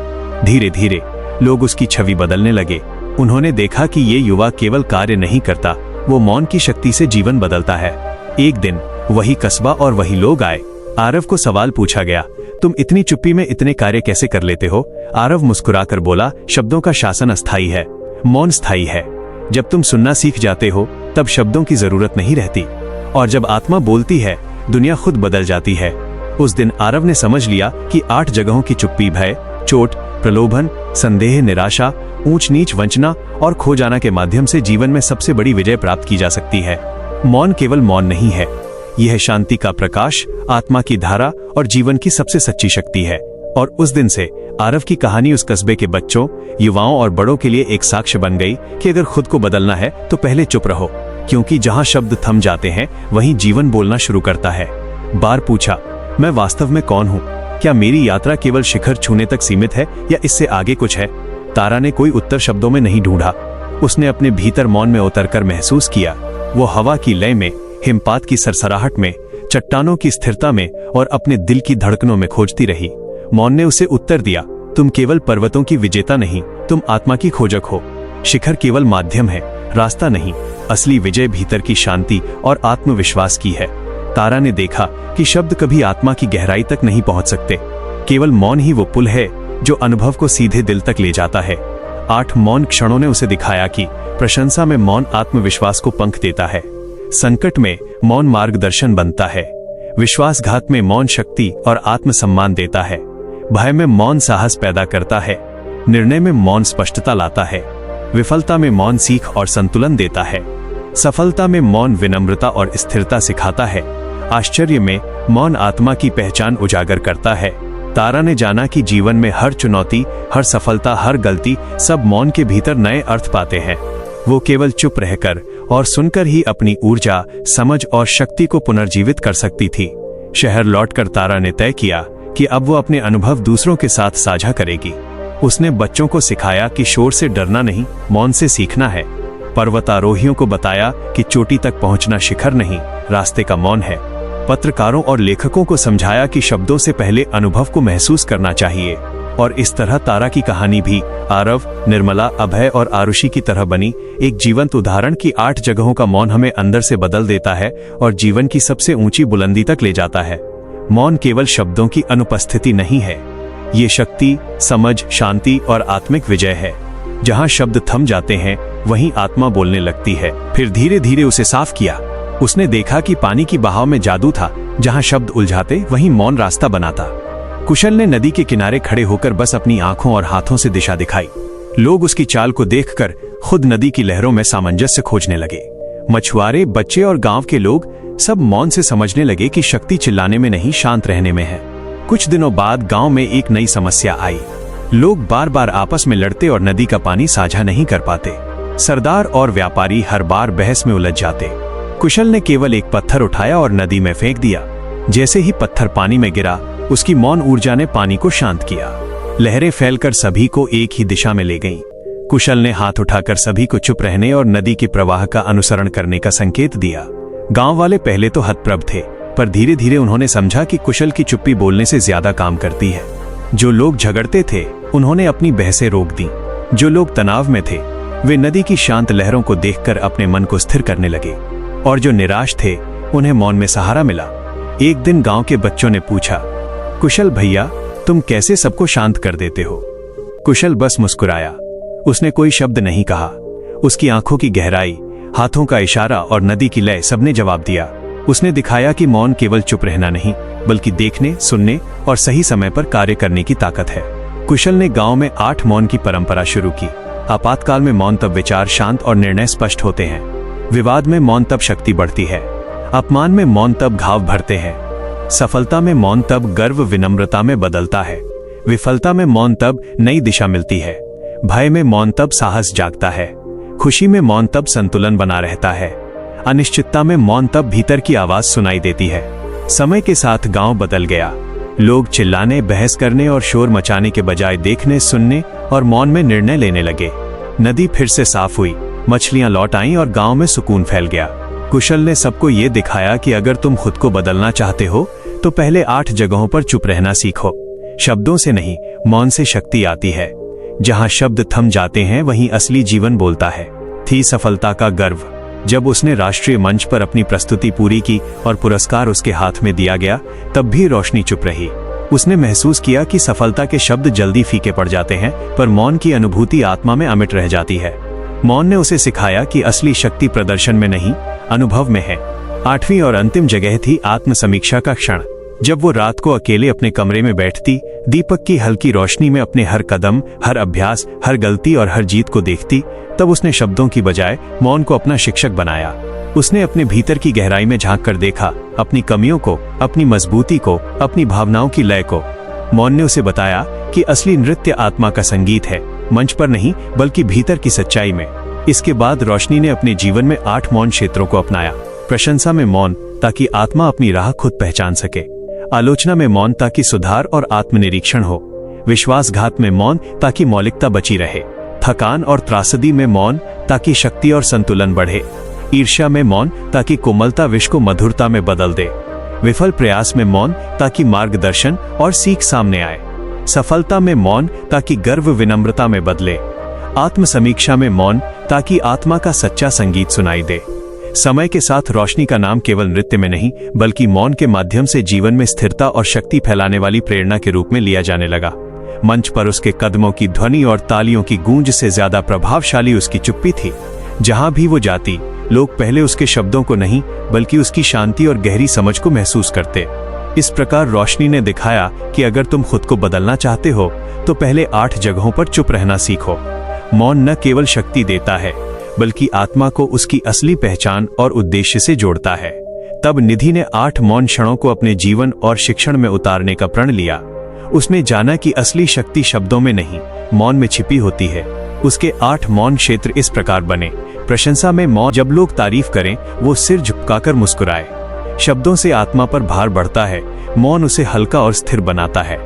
धीरे धीरे लोग उसकी छवि बदलने लगे। उन्होंने देखा कि ये युवा केवल कार्य नहीं करता, वो मौन की शक्ति से जीवन बदलता है। एक दिन वही कस्बा और वही लोग आए। आरव को सवाल पूछा गया, तुम इतनी चुप्पी में इतने कार्य कैसे कर लेते हो? आरव मुस्कुराकर बोला, शब्दों का शासन अस्थायी है, मौन स्थायी है। जब तुम सुनना सीख जाते हो तब शब्दों की जरूरत नहीं रहती, और जब आत्मा बोलती है दुनिया खुद बदल जाती है। उस दिन आरव ने समझ लिया कि 8 जगहों की चुप्पी भय, चोट, प्रलोभन, संदेह, निराशा, ऊंच नीच, वंचना और खो जाना के माध्यम से जीवन में सबसे बड़ी विजय प्राप्त की जा सकती है। मौन केवल मौन नहीं है, यह शांति का प्रकाश, आत्मा की धारा और जीवन की सबसे सच्ची शक्ति है। और उस दिन से आरव की कहानी उस कस्बे के बच्चों, युवाओं और बड़ों के लिए एक साक्ष्य बन गई कि अगर खुद को बदलना है तो पहले चुप रहो, क्योंकि जहां शब्द थम जाते हैं वहीं जीवन बोलना शुरू करता है। बार पूछा, मैं वास्तव में कौन हूं? क्या मेरी यात्रा केवल शिखर छूने तक सीमित है या इससे आगे कुछ है? तारा ने कोई उत्तर शब्दों में नहीं ढूंढा। उसने अपने भीतर मौन में उतरकर महसूस किया। वो हवा की लय में, हिमपात की सरसराहट में, चट्टानों की स्थिरता में और अपने दिल की धड़कनों में खोजती रही। मौन ने उसे उत्तर दिया, तुम केवल पर्वतों की विजेता नहीं, तुम आत्मा की खोजक हो। शिखर केवल माध्यम है, रास्ता नहीं। असली विजय भीतर की शांति और आत्मविश्वास की है। तारा ने देखा कि शब्द कभी आत्मा की गहराई तक नहीं पहुंच सकते, केवल मौन ही वो पुल है जो अनुभव को सीधे दिल तक ले जाता है। 8 मौन क्षणों ने उसे दिखाया कि प्रशंसा में मौन आत्मविश्वास को पंख देता है, संकट में मौन मार्गदर्शन बनता है, विश्वासघात में मौन शक्ति और आत्मसम्मान देता है, भय में मौन साहस पैदा करता है, निर्णय में मौन स्पष्टता लाता है, विफलता में मौन सीख और संतुलन देता है, सफलता में मौन विनम्रता और स्थिरता सिखाता है, आश्चर्य में मौन आत्मा की पहचान उजागर करता है। तारा ने जाना कि जीवन में हर चुनौती, हर सफलता, हर गलती, सब मौन के भीतर नए अर्थ पाते हैं। वो केवल चुप रहकर और सुनकर ही अपनी ऊर्जा, समझ और शक्ति को पुनर्जीवित कर सकती थी। शहर लौटकर तारा ने तय किया कि अब वो अपने अनुभव दूसरों के साथ साझा करेगी। उसने बच्चों को सिखाया कि शोर से डरना नहीं, मौन से सीखना है। पर्वतारोहियों को बताया कि चोटी तक पहुंचना शिखर नहीं, रास्ते का मौन है। पत्रकारों और लेखकों को समझाया कि शब्दों से पहले अनुभव को महसूस करना चाहिए। और इस तरह तारा की कहानी भी आरव, निर्मला, अभय और आरुषि की तरह बनी, एक जीवंत उदाहरण की 8 जगहों का मौन हमें अंदर से बदल देता है और जीवन की सबसे ऊंची बुलंदी तक ले जाता है। मौन केवल शब्दों की अनुपस्थिति नहीं है, ये शक्ति, समझ, शांति और आत्मिक विजय है। जहां शब्द थम जाते हैं वहीं आत्मा बोलने लगती है। फिर धीरे धीरे उसे साफ किया। उसने देखा कि पानी की बहाव में जादू था, जहां शब्द उलझाते वहीं मौन रास्ता बनाता। कुशल ने नदी के किनारे खड़े होकर बस अपनी आंखों और हाथों से दिशा दिखाई। लोग उसकी चाल को देखकर खुद नदी की लहरों में सामंजस्य खोजने लगे। मछुआरे, बच्चे और गांव के लोग सब मौन से समझने लगे कि शक्ति चिल्लाने में नहीं, शांत रहने में है। कुछ दिनों बाद गांव में एक नई समस्या आई। लोग बार बार आपस में लड़ते और नदी का पानी साझा नहीं कर पाते। सरदार और व्यापारी हर बार बहस में उलझ जाते। कुशल ने केवल एक पत्थर उठाया और नदी में फेंक दिया। जैसे ही पत्थर पानी में गिरा, उसकी मौन ऊर्जा ने पानी को शांत किया। लहरें फैलकर सभी को एक ही दिशा में ले गईं। कुशल ने हाथ उठाकर सभी को चुप रहने और नदी के प्रवाह का अनुसरण करने का संकेत दिया। गांव वाले पहले तो हतप्रभ थे, पर धीरे धीरे उन्होंने समझा कि कुशल की चुप्पी बोलने से ज्यादा काम करती है। जो लोग झगड़ते थे उन्होंने अपनी बहसें रोक दी। जो लोग तनाव में थे वे नदी की शांत लहरों को देखकर अपने मन को स्थिर करने लगे, और जो निराश थे उन्हें मौन में सहारा मिला। एक दिन गांव के बच्चों ने पूछा, कुशल भैया, तुम कैसे सबको शांत कर देते हो? कुशल बस मुस्कुराया। उसने कोई शब्द नहीं कहा। उसकी आंखों की गहराई, हाथों का इशारा और नदी की लय सबने जवाब दिया। उसने दिखाया कि मौन केवल चुप रहना नहीं, बल्कि देखने, सुनने और सही समय पर कार्य करने की ताकत है। कुशल ने गांव में 8 मौन की परंपरा शुरू की। आपातकाल में मौन तब विचार शांत और निर्णय स्पष्ट होते हैं। विवाद में मौन तब शक्ति बढ़ती है। अपमान में मौन तब घाव भरते हैं। सफलता में मौन तब गर्व विनम्रता में बदलता है। विफलता में मौन तब नई दिशा मिलती है। भय में मौन तब साहस जागता है। खुशी में मौन तब संतुलन बना रहता है। अनिश्चितता में मौन तब भीतर की आवाज सुनाई देती है। समय के साथ गांव बदल गया। लोग चिल्लाने, बहस करने और शोर मचाने के बजाय देखने, सुनने और मौन में निर्णय लेने लगे। नदी फिर से साफ हुई, मछलियां लौट आईं और गांव में सुकून फैल गया। कुशल ने सबको ये दिखाया कि अगर तुम खुद को बदलना चाहते हो तो पहले 8 जगहों पर चुप रहना सीखो। शब्दों से नहीं, मौन से शक्ति आती है। जहां शब्द थम जाते हैं वहीं असली जीवन बोलता है। थी सफलता का गर्व। जब उसने राष्ट्रीय मंच पर अपनी प्रस्तुति पूरी की और पुरस्कार उसके हाथ में दिया गया, तब भी रोशनी चुप रही। उसने महसूस किया कि सफलता के शब्द जल्दी फीके पड़ जाते हैं, पर मौन की अनुभूति आत्मा में अमिट रह जाती है। मौन ने उसे सिखाया कि असली शक्ति प्रदर्शन में नहीं, अनुभव में है। 8वीं और अंतिम जगह थी आत्मसमीक्षा का क्षण। जब वो रात को अकेले अपने कमरे में बैठती, दीपक की हल्की रोशनी में अपने हर कदम, हर अभ्यास, हर गलती और हर जीत को देखती, तब उसने शब्दों की बजाय मौन को अपना शिक्षक बनाया। उसने अपने भीतर की गहराई में झांक कर देखा, अपनी कमियों को, अपनी मजबूती को, अपनी भावनाओं की लय को। मौन ने उसे बताया कि असली नृत्य आत्मा का संगीत है, मंच पर नहीं बल्कि भीतर की सच्चाई में। इसके बाद रोशनी ने अपने जीवन में 8 मौन क्षेत्रों को अपनाया। प्रशंसा में मौन ताकि आत्मा अपनी राह खुद पहचान सके। आलोचना में मौन ताकि सुधार और आत्मनिरीक्षण हो। विश्वासघात में मौन ताकि मौलिकता बची रहे। थकान और त्रासदी में मौन ताकि शक्ति और संतुलन बढ़े। ईर्ष्या में मौन ताकि कोमलता विष को मधुरता में बदल दे। विफल प्रयास में मौन ताकि मार्गदर्शन और सीख सामने आए। सफलता में मौन ताकि गर्व विनम्रता में बदले। आत्मसमीक्षा में मौन ताकि आत्मा का सच्चा संगीत सुनाई दे। समय के साथ रोशनी का नाम केवल नृत्य में नहीं बल्कि मौन के माध्यम से जीवन में स्थिरता और शक्ति फैलाने वाली प्रेरणा के रूप में लिया जाने लगा। मंच पर उसके कदमों की ध्वनि और तालियों की गूंज से ज्यादा प्रभावशाली उसकी चुप्पी थी। जहां भी वो जाती, लोग पहले उसके शब्दों को नहीं बल्कि उसकी शांति और गहरी समझ को महसूस करते। इस प्रकार रोशनी ने दिखाया कि अगर तुम खुद को बदलना चाहते हो तो पहले 8 जगहों पर चुप रहना सीखो। मौन न केवल शक्ति देता है बल्कि आत्मा को उसकी असली पहचान और उद्देश्य से जोड़ता है। तब निधि ने 8 मौन क्षणों को अपने जीवन और शिक्षण में उतारने का प्रण लिया। उसने जाना कि असली शक्ति शब्दों में नहीं, मौन में छिपी होती है। उसके 8 मौन क्षेत्र इस प्रकार बने। प्रशंसा में मौन, जब लोग तारीफ करें वो सिर झुकाकर मुस्कुराए। शब्दों से आत्मा पर भार बढ़ता है, मौन उसे हल्का और स्थिर बनाता है।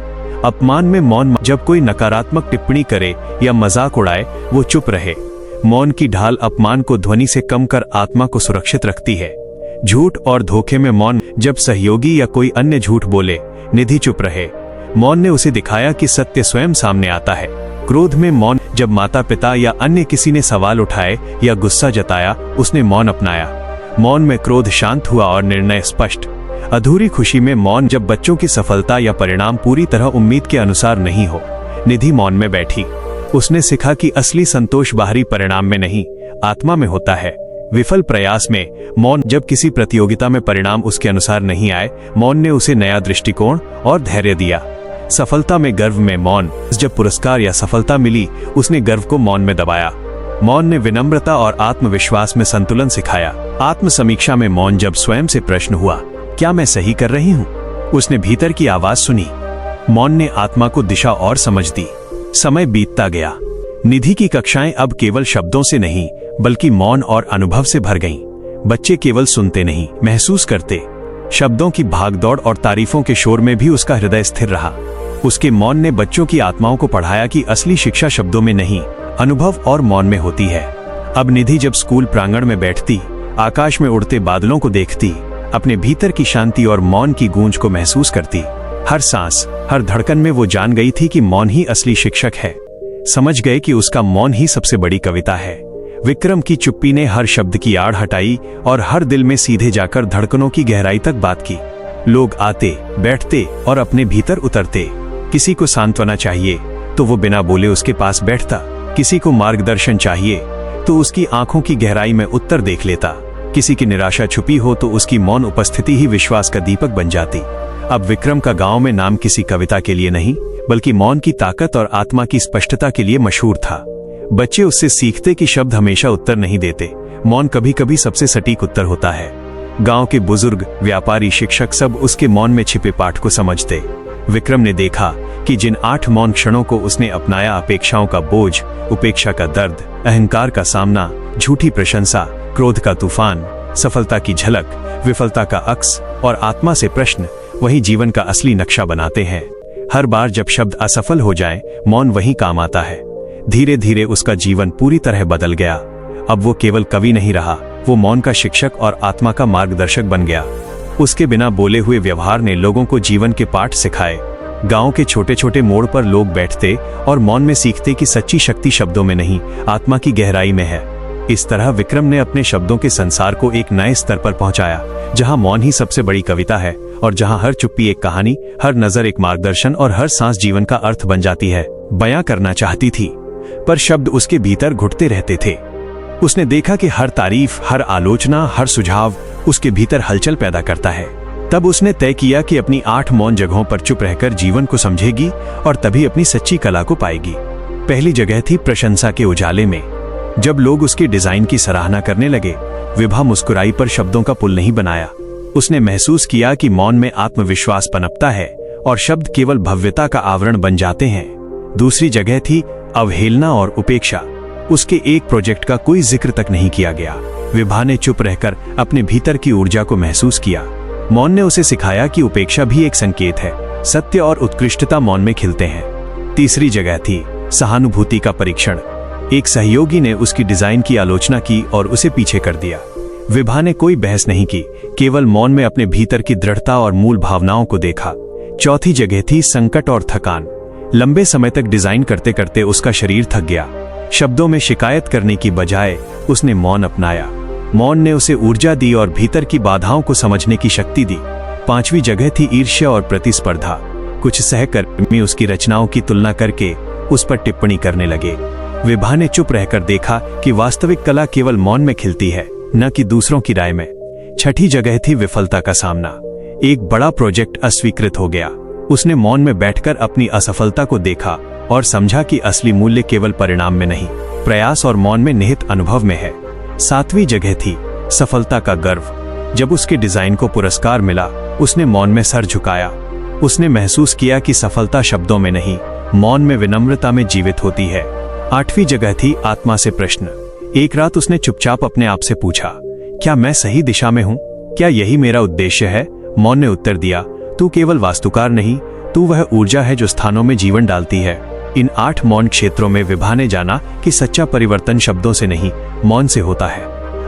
अपमान में मौन, जब कोई नकारात्मक टिप्पणी करे या मजाक उड़ाए वो चुप रहे। मौन की ढाल अपमान को ध्वनि से कम कर आत्मा को सुरक्षित रखती है। झूठ और धोखे में मौन। जब सहयोगी या कोई अन्य झूठ बोले, निधि चुप रहे। मौन ने उसे दिखाया कि सत्य स्वयं सामने आता है। क्रोध में मौन। जब माता पिता या अन्य किसी ने सवाल उठाए या गुस्सा जताया, उसने मौन अपनाया। मौन में क्रोध शांत हुआ और निर्णय स्पष्ट। अधूरी खुशी में मौन। जब बच्चों की सफलता या परिणाम पूरी तरह उम्मीद के अनुसार नहीं हो, निधि मौन में बैठी। उसने सीखा कि असली संतोष बाहरी परिणाम में नहीं, आत्मा में होता है। विफल प्रयास में मौन। जब किसी प्रतियोगिता में परिणाम उसके अनुसार नहीं आए, मौन ने उसे नया दृष्टिकोण और धैर्य दिया। सफलता में गर्व में मौन। जब पुरस्कार या सफलता मिली, उसने गर्व को मौन में दबाया। मौन ने विनम्रता और आत्मविश्वास में संतुलन सिखाया। आत्म समीक्षा में मौन। जब स्वयं से प्रश्न हुआ, क्या मैं सही कर रही हूँ, उसने भीतर की आवाज सुनी। मौन ने आत्मा को दिशा और समझ दी। समय बीतता गया। निधि की कक्षाएं अब केवल शब्दों से नहीं, बल्कि मौन और अनुभव से भर गईं। बच्चे केवल सुनते नहीं, महसूस करते। शब्दों की भागदौड़ और तारीफों के शोर में भी उसका हृदय स्थिर रहा। उसके मौन ने बच्चों की आत्माओं को पढ़ाया कि असली शिक्षा शब्दों में नहीं, अनुभव और मौन में होती है। अब निधि जब स्कूल प्रांगण में बैठती, आकाश में उड़ते बादलों को देखती, अपने भीतर की शांति और मौन की गूंज को महसूस करती। हर सांस, हर धड़कन में वो जान गई थी कि मौन ही असली शिक्षक है। समझ गए कि उसका मौन ही सबसे बड़ी कविता है। विक्रम की चुप्पी ने हर शब्द की आड़ हटाई और हर दिल में सीधे जाकर धड़कनों की गहराई तक बात की। लोग आते, बैठते और अपने भीतर उतरते। किसी को सांत्वना चाहिए तो वो बिना बोले उसके पास बैठता। किसी को मार्गदर्शन चाहिए तो उसकी आंखों की गहराई में उत्तर देख लेता। किसी की निराशा छुपी हो तो उसकी मौन उपस्थिति ही विश्वास का दीपक बन जाती। अब विक्रम का गांव में नाम किसी कविता के लिए नहीं, बल्कि मौन की ताकत और आत्मा की स्पष्टता के लिए मशहूर था। बच्चे उससे सीखते कि शब्द हमेशा उत्तर नहीं देते, मौन कभी कभी सबसे सटीक उत्तर होता है। गांव के बुजुर्ग, व्यापारी, शिक्षक सब उसके मौन में छिपे पाठ को समझते। विक्रम ने देखा कि जिन 8 मौन क्षणों को उसने अपनाया, अपेक्षाओं का बोझ, उपेक्षा का दर्द, अहंकार का सामना, झूठी प्रशंसा, क्रोध का तूफान, सफलता की झलक, विफलता का अक्स और आत्मा से प्रश्न, वही जीवन का असली नक्शा बनाते हैं। हर बार जब शब्द असफल हो जाए, मौन वही काम आता है। धीरे धीरे उसका जीवन पूरी तरह बदल गया। अब वो केवल कवि नहीं रहा, वो मौन का शिक्षक और आत्मा का मार्गदर्शक बन गया। उसके बिना बोले हुए व्यवहार ने लोगों को जीवन के पाठ सिखाए। गांव के छोटे छोटे मोड़ पर लोग बैठते और मौन में सीखते कि सच्ची शक्ति शब्दों में नहीं, आत्मा की गहराई में है। इस तरह विक्रम ने अपने शब्दों के संसार को एक नए स्तर पर पहुंचाया, जहां मौन ही सबसे बड़ी कविता है और जहां हर चुप्पी एक कहानी, हर नजर एक मार्गदर्शन और हर सांस जीवन का अर्थ बन जाती है। बयां करना चाहती थी, पर शब्द उसके भीतर घुटते रहते थे। उसने देखा कि हर तारीफ, हर आलोचना, हर सुझाव उसके भीतर हलचल पैदा करता है। तब उसने तय किया कि अपनी 8 मौन जगहों पर चुप रहकर जीवन को समझेगी और तभी अपनी सच्ची कला को पाएगी। पहली जगह थी प्रशंसा के उजाले में। जब लोग उसके डिजाइन की सराहना करने लगे, विभा मुस्कुराई पर शब्दों का पुल नहीं बनाया। उसने महसूस किया कि मौन में आत्मविश्वास पनपता है और शब्द केवल भव्यता का आवरण बन जाते हैं। दूसरी जगह थी अवहेलना और उपेक्षा। उसके एक प्रोजेक्ट का कोई जिक्र तक नहीं किया गया। विभा ने चुप रहकर अपने भीतर की ऊर्जा को महसूस किया। मौन ने उसे सिखाया कि उपेक्षा भी एक संकेत है। सत्य और उत्कृष्टता मौन में खिलते हैं। तीसरी जगह थी सहानुभूति का परीक्षण। एक सहयोगी ने उसकी डिजाइन की आलोचना की और उसे पीछे कर दिया। विभा ने कोई बहस नहीं की, केवल मौन में अपने भीतर की दृढ़ता और मूल भावनाओं को देखा। चौथी जगह थी संकट और थकान। लंबे समय तक डिजाइन करते करते उसका शरीर थक गया। शब्दों में शिकायत करने की बजाय उसने मौन अपनाया। मौन ने उसे ऊर्जा दी और भीतर की बाधाओं को समझने की शक्ति दी। पांचवी जगह थी ईर्ष्या और प्रतिस्पर्धा। कुछ सहकर्मी उसकी रचनाओं की तुलना करके उस पर टिप्पणी करने लगे। विभा ने चुप रहकर देखा कि वास्तविक कला केवल मौन में खिलती है, न कि दूसरों की राय में। छठी जगह थी विफलता का सामना। एक बड़ा प्रोजेक्ट अस्वीकृत हो गया। उसने मौन में बैठकर अपनी असफलता को देखा और समझा कि असली मूल्य केवल परिणाम में नहीं, प्रयास और मौन में निहित अनुभव में है। सातवीं जगह थी सफलता का गर्व। जब उसके डिजाइन को पुरस्कार मिला, उसने मौन में सर झुकाया। उसने महसूस किया कि सफलता शब्दों में नहीं, मौन में, विनम्रता में जीवित होती है। आठवीं जगह थी आत्मा से प्रश्न। एक रात उसने चुपचाप अपने आप से पूछा, क्या मैं सही दिशा में हूँ? क्या यही मेरा उद्देश्य है? मौन ने उत्तर दिया, तू केवल वास्तुकार नहीं, तू वह ऊर्जा है जो स्थानों में जीवन डालती है। इन 8 मौन क्षेत्रों में विभाने जाना कि सच्चा परिवर्तन शब्दों से नहीं, मौन से होता है।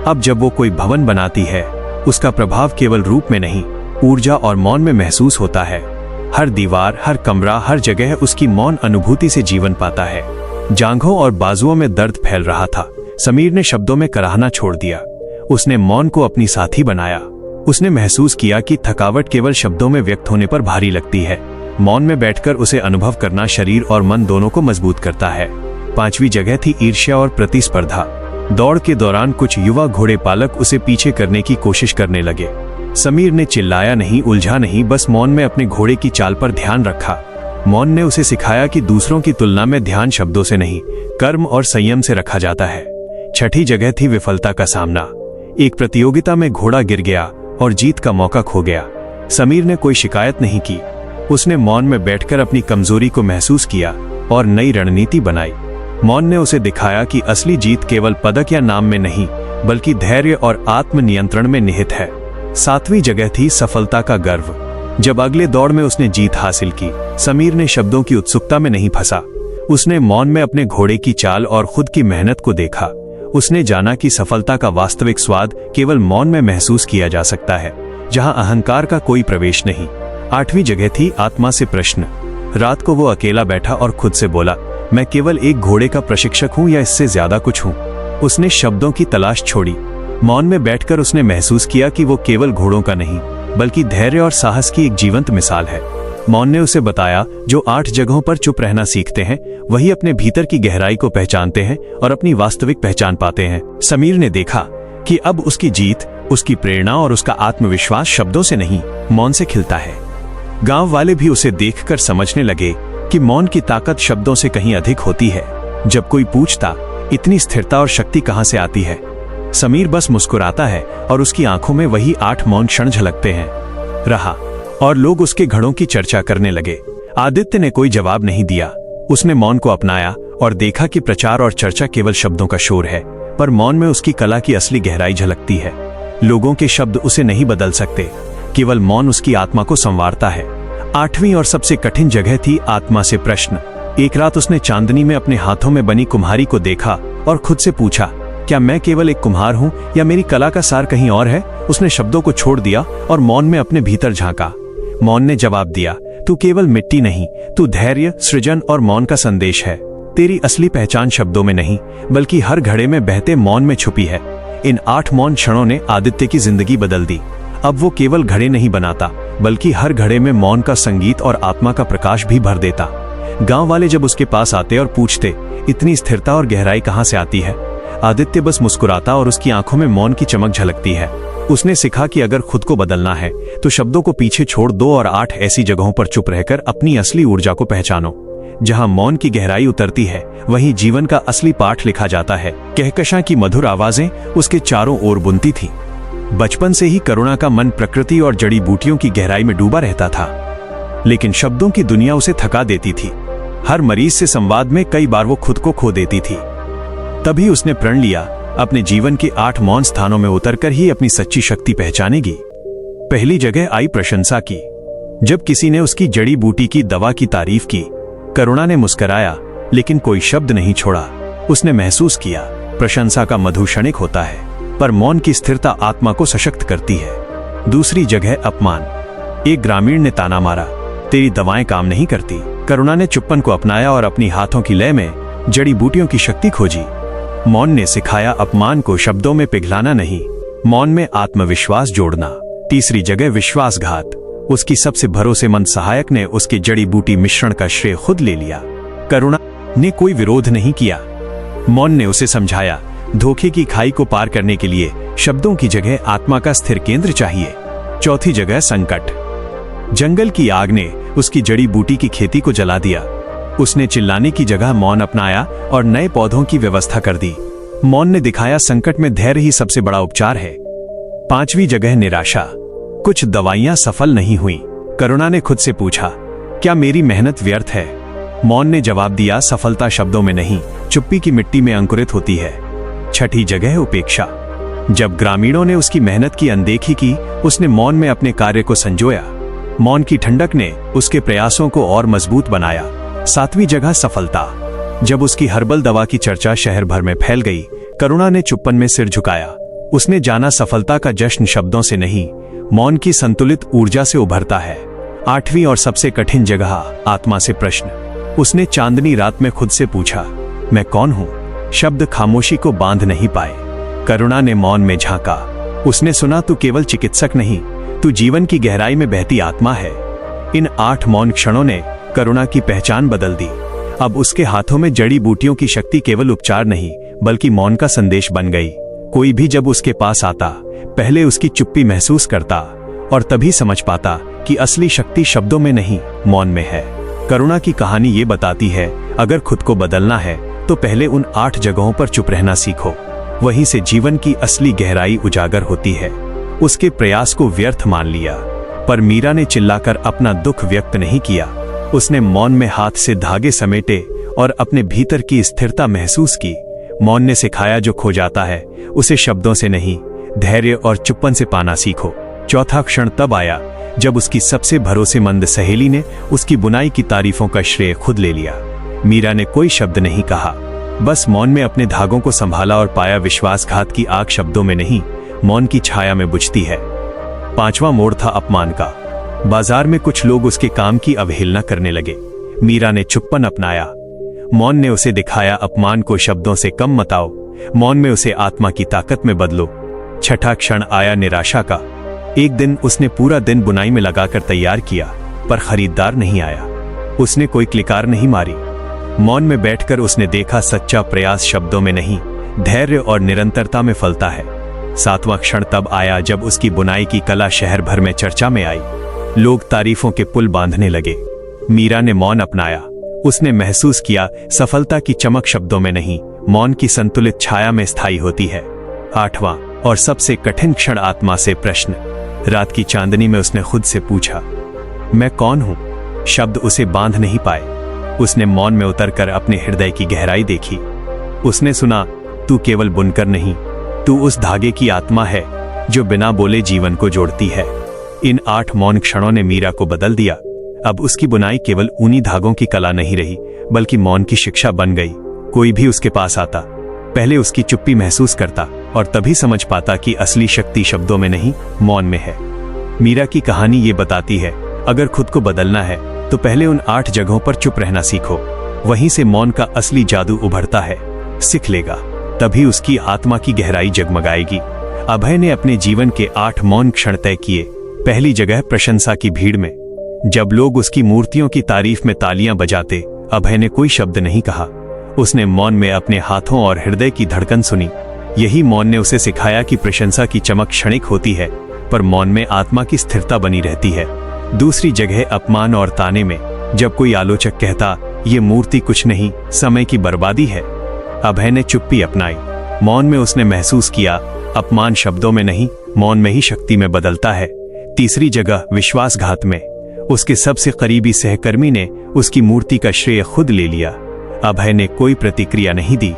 अब जब वो कोई भवन बनाती है, उसका प्रभाव केवल रूप में नहीं, ऊर्जा और मौन में महसूस होता है। हर दीवार, हर कमरा, हर जगह उसकी मौन अनुभूति से जीवन पाता है। जांघों और बाजुओं में दर्द फैल रहा था। समीर ने शब्दों में कराहना छोड़ दिया। उसने मौन को अपनी साथी बनाया। उसने महसूस किया कि थकावट केवल शब्दों में व्यक्त होने पर भारी लगती है। मौन में बैठकर उसे अनुभव करना शरीर और मन दोनों को मजबूत करता है। 5वीं जगह थी ईर्ष्या और प्रतिस्पर्धा। दौड़ के दौरान कुछ युवा घोड़े पालक उसे पीछे करने की कोशिश करने लगे। समीर ने चिल्लाया नहीं, उलझा नहीं, बस मौन में अपने घोड़े की चाल पर ध्यान रखा। मौन ने उसे सिखाया कि दूसरों की तुलना में ध्यान शब्दों से नहीं, कर्म और संयम से रखा जाता है। 6ठी जगह थी विफलता का सामना। एक प्रतियोगिता में घोड़ा गिर गया और जीत का मौका खो गया। समीर ने कोई शिकायत नहीं की। उसने मौन में बैठकर अपनी कमजोरी को महसूस किया और नई रणनीति बनाई। मौन ने उसे दिखाया कि असली जीत केवल पदक या नाम में नहीं, बल्कि धैर्य और आत्मनियंत्रण में निहित है। 7वीं जगह थी सफलता का गर्व। जब अगले दौड़ में उसने जीत हासिल की, समीर ने शब्दों की उत्सुकता में नहीं फंसा। उसने मौन में अपने घोड़े की चाल और खुद की मेहनत को देखा। उसने जाना कि सफलता का वास्तविक स्वाद केवल मौन में महसूस किया जा सकता है, जहां अहंकार का कोई प्रवेश नहीं। 8वीं जगह थी आत्मा से प्रश्न। रात को वो अकेला बैठा और खुद से बोला, मैं केवल एक घोड़े का प्रशिक्षक हूं या इससे ज्यादा कुछ हूं? उसने शब्दों की तलाश छोड़ी। मौन में बैठकर उसने महसूस किया कि वो केवल घोड़ों का नहीं, बल्कि धैर्य और साहस की एक जीवंत मिसाल है। मौन ने उसे बताया, जो 8 जगहों पर चुप रहना सीखते हैं, वही अपने भीतर की गहराई को पहचानते हैं और अपनी वास्तविक पहचान पाते हैं। समीर ने देखा कि अब उसकी जीत, उसकी प्रेरणा और उसका आत्मविश्वास शब्दों से नहीं, मौन से खिलता है। गांव वाले भी उसे देखकर समझने लगे कि मौन की ताकत शब्दों से कहीं अधिक होती है। जब कोई पूछता, इतनी स्थिरता और शक्ति कहां से आती है, समीर बस मुस्कुराता है और उसकी आंखों में वही 8 मौन क्षण झलकते हैं। रहा और लोग उसके घड़ों की चर्चा करने लगे। आदित्य ने कोई जवाब नहीं दिया। उसने मौन को अपनाया और देखा कि प्रचार और चर्चा केवल शब्दों का शोर है, पर मौन में उसकी कला की असली गहराई झलकती है। लोगों के शब्द उसे नहीं बदल सकते, केवल मौन उसकी आत्मा को संवारता है। 8वीं और सबसे कठिन जगह थी आत्मा से प्रश्न। एक रात उसने चांदनी में अपने हाथों में बनी कुम्हारी को देखा और खुद से पूछा, क्या मैं केवल एक कुम्हार हूं या मेरी कला का सार कहीं और है? उसने शब्दों को छोड़ दिया और मौन में अपने भीतर झांका। मौन ने जवाब दिया, तू केवल मिट्टी नहीं, तू धैर्य, सृजन और मौन का संदेश है। तेरी असली पहचान शब्दों में नहीं, बल्कि हर घड़े में बहते मौन में छुपी है। इन 8 मौन क्षणों ने आदित्य की जिंदगी बदल दी। अब वो केवल घड़े नहीं बनाता, बल्कि हर घड़े में मौन का संगीत और आत्मा का प्रकाश भी भर देता। गांव वाले जब उसके पास आते और पूछते, इतनी स्थिरता और गहराई कहां से आती है, आदित्य बस मुस्कुराता और उसकी आंखों में मौन की चमक झलकती है। उसने सीखा कि अगर खुद को बदलना है तो शब्दों को पीछे छोड़ दो और 8 ऐसी जगहों पर चुप रहकर अपनी असली ऊर्जा को पहचानो। जहां मौन की गहराई उतरती है, वहीं जीवन का असली पाठ लिखा जाता है। कहकशां की मधुर आवाजें उसके चारों ओर बुनती थी। बचपन से ही करुणा का मन प्रकृति और जड़ी बूटियों की गहराई में डूबा रहता था, लेकिन शब्दों की दुनिया उसे थका देती थी। हर मरीज से संवाद में कई बार वो खुद को खो देती थी। तभी उसने प्रण लिया, अपने जीवन के 8 मौन स्थानों में उतरकर ही अपनी सच्ची शक्ति पहचानेगी। पहली जगह आई प्रशंसा की। जब किसी ने उसकी जड़ी बूटी की दवा की तारीफ की, करुणा ने मुस्कुराया, लेकिन कोई शब्द नहीं छोड़ा। उसने महसूस किया, प्रशंसा का मधु क्षणिक होता है, पर मौन की स्थिरता आत्मा को सशक्त करती है। दूसरी जगह अपमान। एक ग्रामीण ने ताना मारा, तेरी दवाएं काम नहीं करती। करुणा ने चुप्पन को अपनाया और अपनी हाथों की लय में जड़ी बूटियों की शक्ति खोजी। मौन ने सिखाया अपमान को शब्दों में पिघलाना नहीं, मौन में आत्मविश्वास जोड़ना। तीसरी जगह विश्वासघात। उसकी सबसे भरोसेमंद सहायक ने उसके जड़ी बूटी मिश्रण का श्रेय खुद ले लिया। करुणा ने कोई विरोध नहीं किया। मौन ने उसे समझाया, धोखे की खाई को पार करने के लिए शब्दों की जगह आत्मा का स्थिर केंद्र चाहिए। चौथी जगह संकट। जंगल की आग ने उसकी जड़ी बूटी की खेती को जला दिया। उसने चिल्लाने की जगह मौन अपनाया और नए पौधों की व्यवस्था कर दी। मौन ने दिखाया, संकट में धैर्य ही सबसे बड़ा उपचार है। 5वीं जगह निराशा। कुछ दवाइयां सफल नहीं हुई। करुणा ने खुद से पूछा, क्या मेरी मेहनत व्यर्थ है? मौन ने जवाब दिया, सफलता शब्दों में नहीं, चुप्पी की मिट्टी में अंकुरित होती है। 6ठी जगह उपेक्षा। जब ग्रामीणों ने उसकी मेहनत की अनदेखी की, उसने मौन में अपने कार्य को संजोया। मौन की ठंडक ने उसके प्रयासों को और मजबूत बनाया। सातवीं जगह सफलता। जब उसकी हर्बल दवा की चर्चा शहर भर में फैल गई, करुणा ने चुप्पन में सिर झुकाया। उसने जाना सफलता का जश्न शब्दों से नहीं, मौन की संतुलित ऊर्जा से उभरता है। आठवीं और सबसे कठिन जगह आत्मा से प्रश्न। उसने चांदनी रात में खुद से पूछा, मैं कौन हूं? शब्द खामोशी को बांध नहीं पाए। करुणा ने मौन में झांका। उसने सुना, तू केवल चिकित्सक नहीं, तू जीवन की गहराई में बहती आत्मा है। इन 8 मौन क्षणों ने करुणा की पहचान बदल दी। अब उसके हाथों में जड़ी बूटियों की शक्ति केवल उपचार नहीं, बल्कि मौन का संदेश बन गई। कोई भी जब उसके पास आता, पहले उसकी चुप्पी महसूस करता और तभी समझ पाता कि असली शक्ति शब्दों में नहीं, मौन में है। करुणा की कहानी ये बताती है, अगर खुद को बदलना है तो पहले उन 8 जगहों पर चुप रहना सीखो। वहीं से जीवन की असली गहराई उजागर होती है। उसके प्रयास को व्यर्थ मान लिया, पर मीरा ने चिल्लाकर अपना दुख व्यक्त नहीं किया। उसने मौन में हाथ से धागे समेटे और अपने भीतर की स्थिरता महसूस की। मौन ने सिखाया, जो खो जाता है उसे शब्दों से नहीं, धैर्य और चुप्पन से पाना सीखो। चौथा क्षण तब आया जब उसकी सबसे भरोसेमंद सहेली ने उसकी बुनाई की तारीफों का श्रेय खुद ले लिया। मीरा ने कोई शब्द नहीं कहा, बस मौन में अपने धागों को संभाला और पाया, विश्वासघात की आग शब्दों में नहीं, मौन की छाया में बुझती है। 5वां मोड़ था अपमान का। बाजार में कुछ लोग उसके काम की अवहेलना करने लगे। मीरा ने चुप्पन अपनाया। मौन ने उसे दिखाया, अपमान को शब्दों से कम मताओ, मौन में उसे आत्मा की ताकत में बदलो। छठा क्षण आया निराशा का। एक दिन उसने पूरा दिन बुनाई में लगाकर तैयार किया, पर खरीदार नहीं आया। उसने कोई क्लिकार नहीं मारी। मौन में बैठकर उसने देखा, सच्चा प्रयास शब्दों में नहीं, धैर्य और निरंतरता में फलता है। 7वां क्षण तब आया जब उसकी बुनाई की कला शहर भर में चर्चा में आई। लोग तारीफों के पुल बांधने लगे। मीरा ने मौन अपनाया। उसने महसूस किया, सफलता की चमक शब्दों में नहीं, मौन की संतुलित छाया में स्थायी होती है। 8वां और सबसे कठिन क्षण आत्मा से प्रश्न। रात की चांदनी में उसने खुद से पूछा, मैं कौन हूं? शब्द उसे बांध नहीं पाए। उसने मौन में उतरकर अपने हृदय की गहराई देखी। उसने सुना, तू केवल बुनकर नहीं, तू उस धागे की आत्मा है जो बिना बोले जीवन को जोड़ती है। इन 8 मौन क्षणों ने मीरा को बदल दिया। अब उसकी बुनाई केवल ऊनी धागों की कला नहीं रही, बल्कि मौन की शिक्षा बन गई। कोई भी उसके पास आता, पहले उसकी चुप्पी महसूस करता और तभी समझ पाता कि असली शक्ति शब्दों में नहीं, मौन में है। मीरा की कहानी ये बताती है, अगर खुद को बदलना है तो पहले उन 8 जगहों पर चुप रहना सीखो। वहीं से मौन का असली जादू उभरता है। सीख लेगा, तभी उसकी आत्मा की गहराई जगमगाएगी। अभय ने अपने जीवन के 8 मौन क्षण तय किए। पहली जगह प्रशंसा की भीड़ में। जब लोग उसकी मूर्तियों की तारीफ में तालियां बजाते, अभय ने कोई शब्द नहीं कहा। उसने मौन में अपने हाथों और हृदय की धड़कन सुनी। यही मौन ने उसे सिखाया कि प्रशंसा की चमक क्षणिक होती है, पर मौन में आत्मा की स्थिरता बनी रहती है। दूसरी जगह अपमान और ताने में। जब कोई आलोचक कहता, ये मूर्ति कुछ नहीं, समय की बर्बादी है, अभय ने चुप्पी अपनाई। मौन में उसने महसूस किया, अपमान शब्दों में नहीं, मौन में ही शक्ति में बदलता है। तीसरी जगह विश्वासघात में। उसके सबसे करीबी सहकर्मी ने उसकी मूर्ति का श्रेय खुद ले लिया। अभय ने कोई प्रतिक्रिया नहीं दी।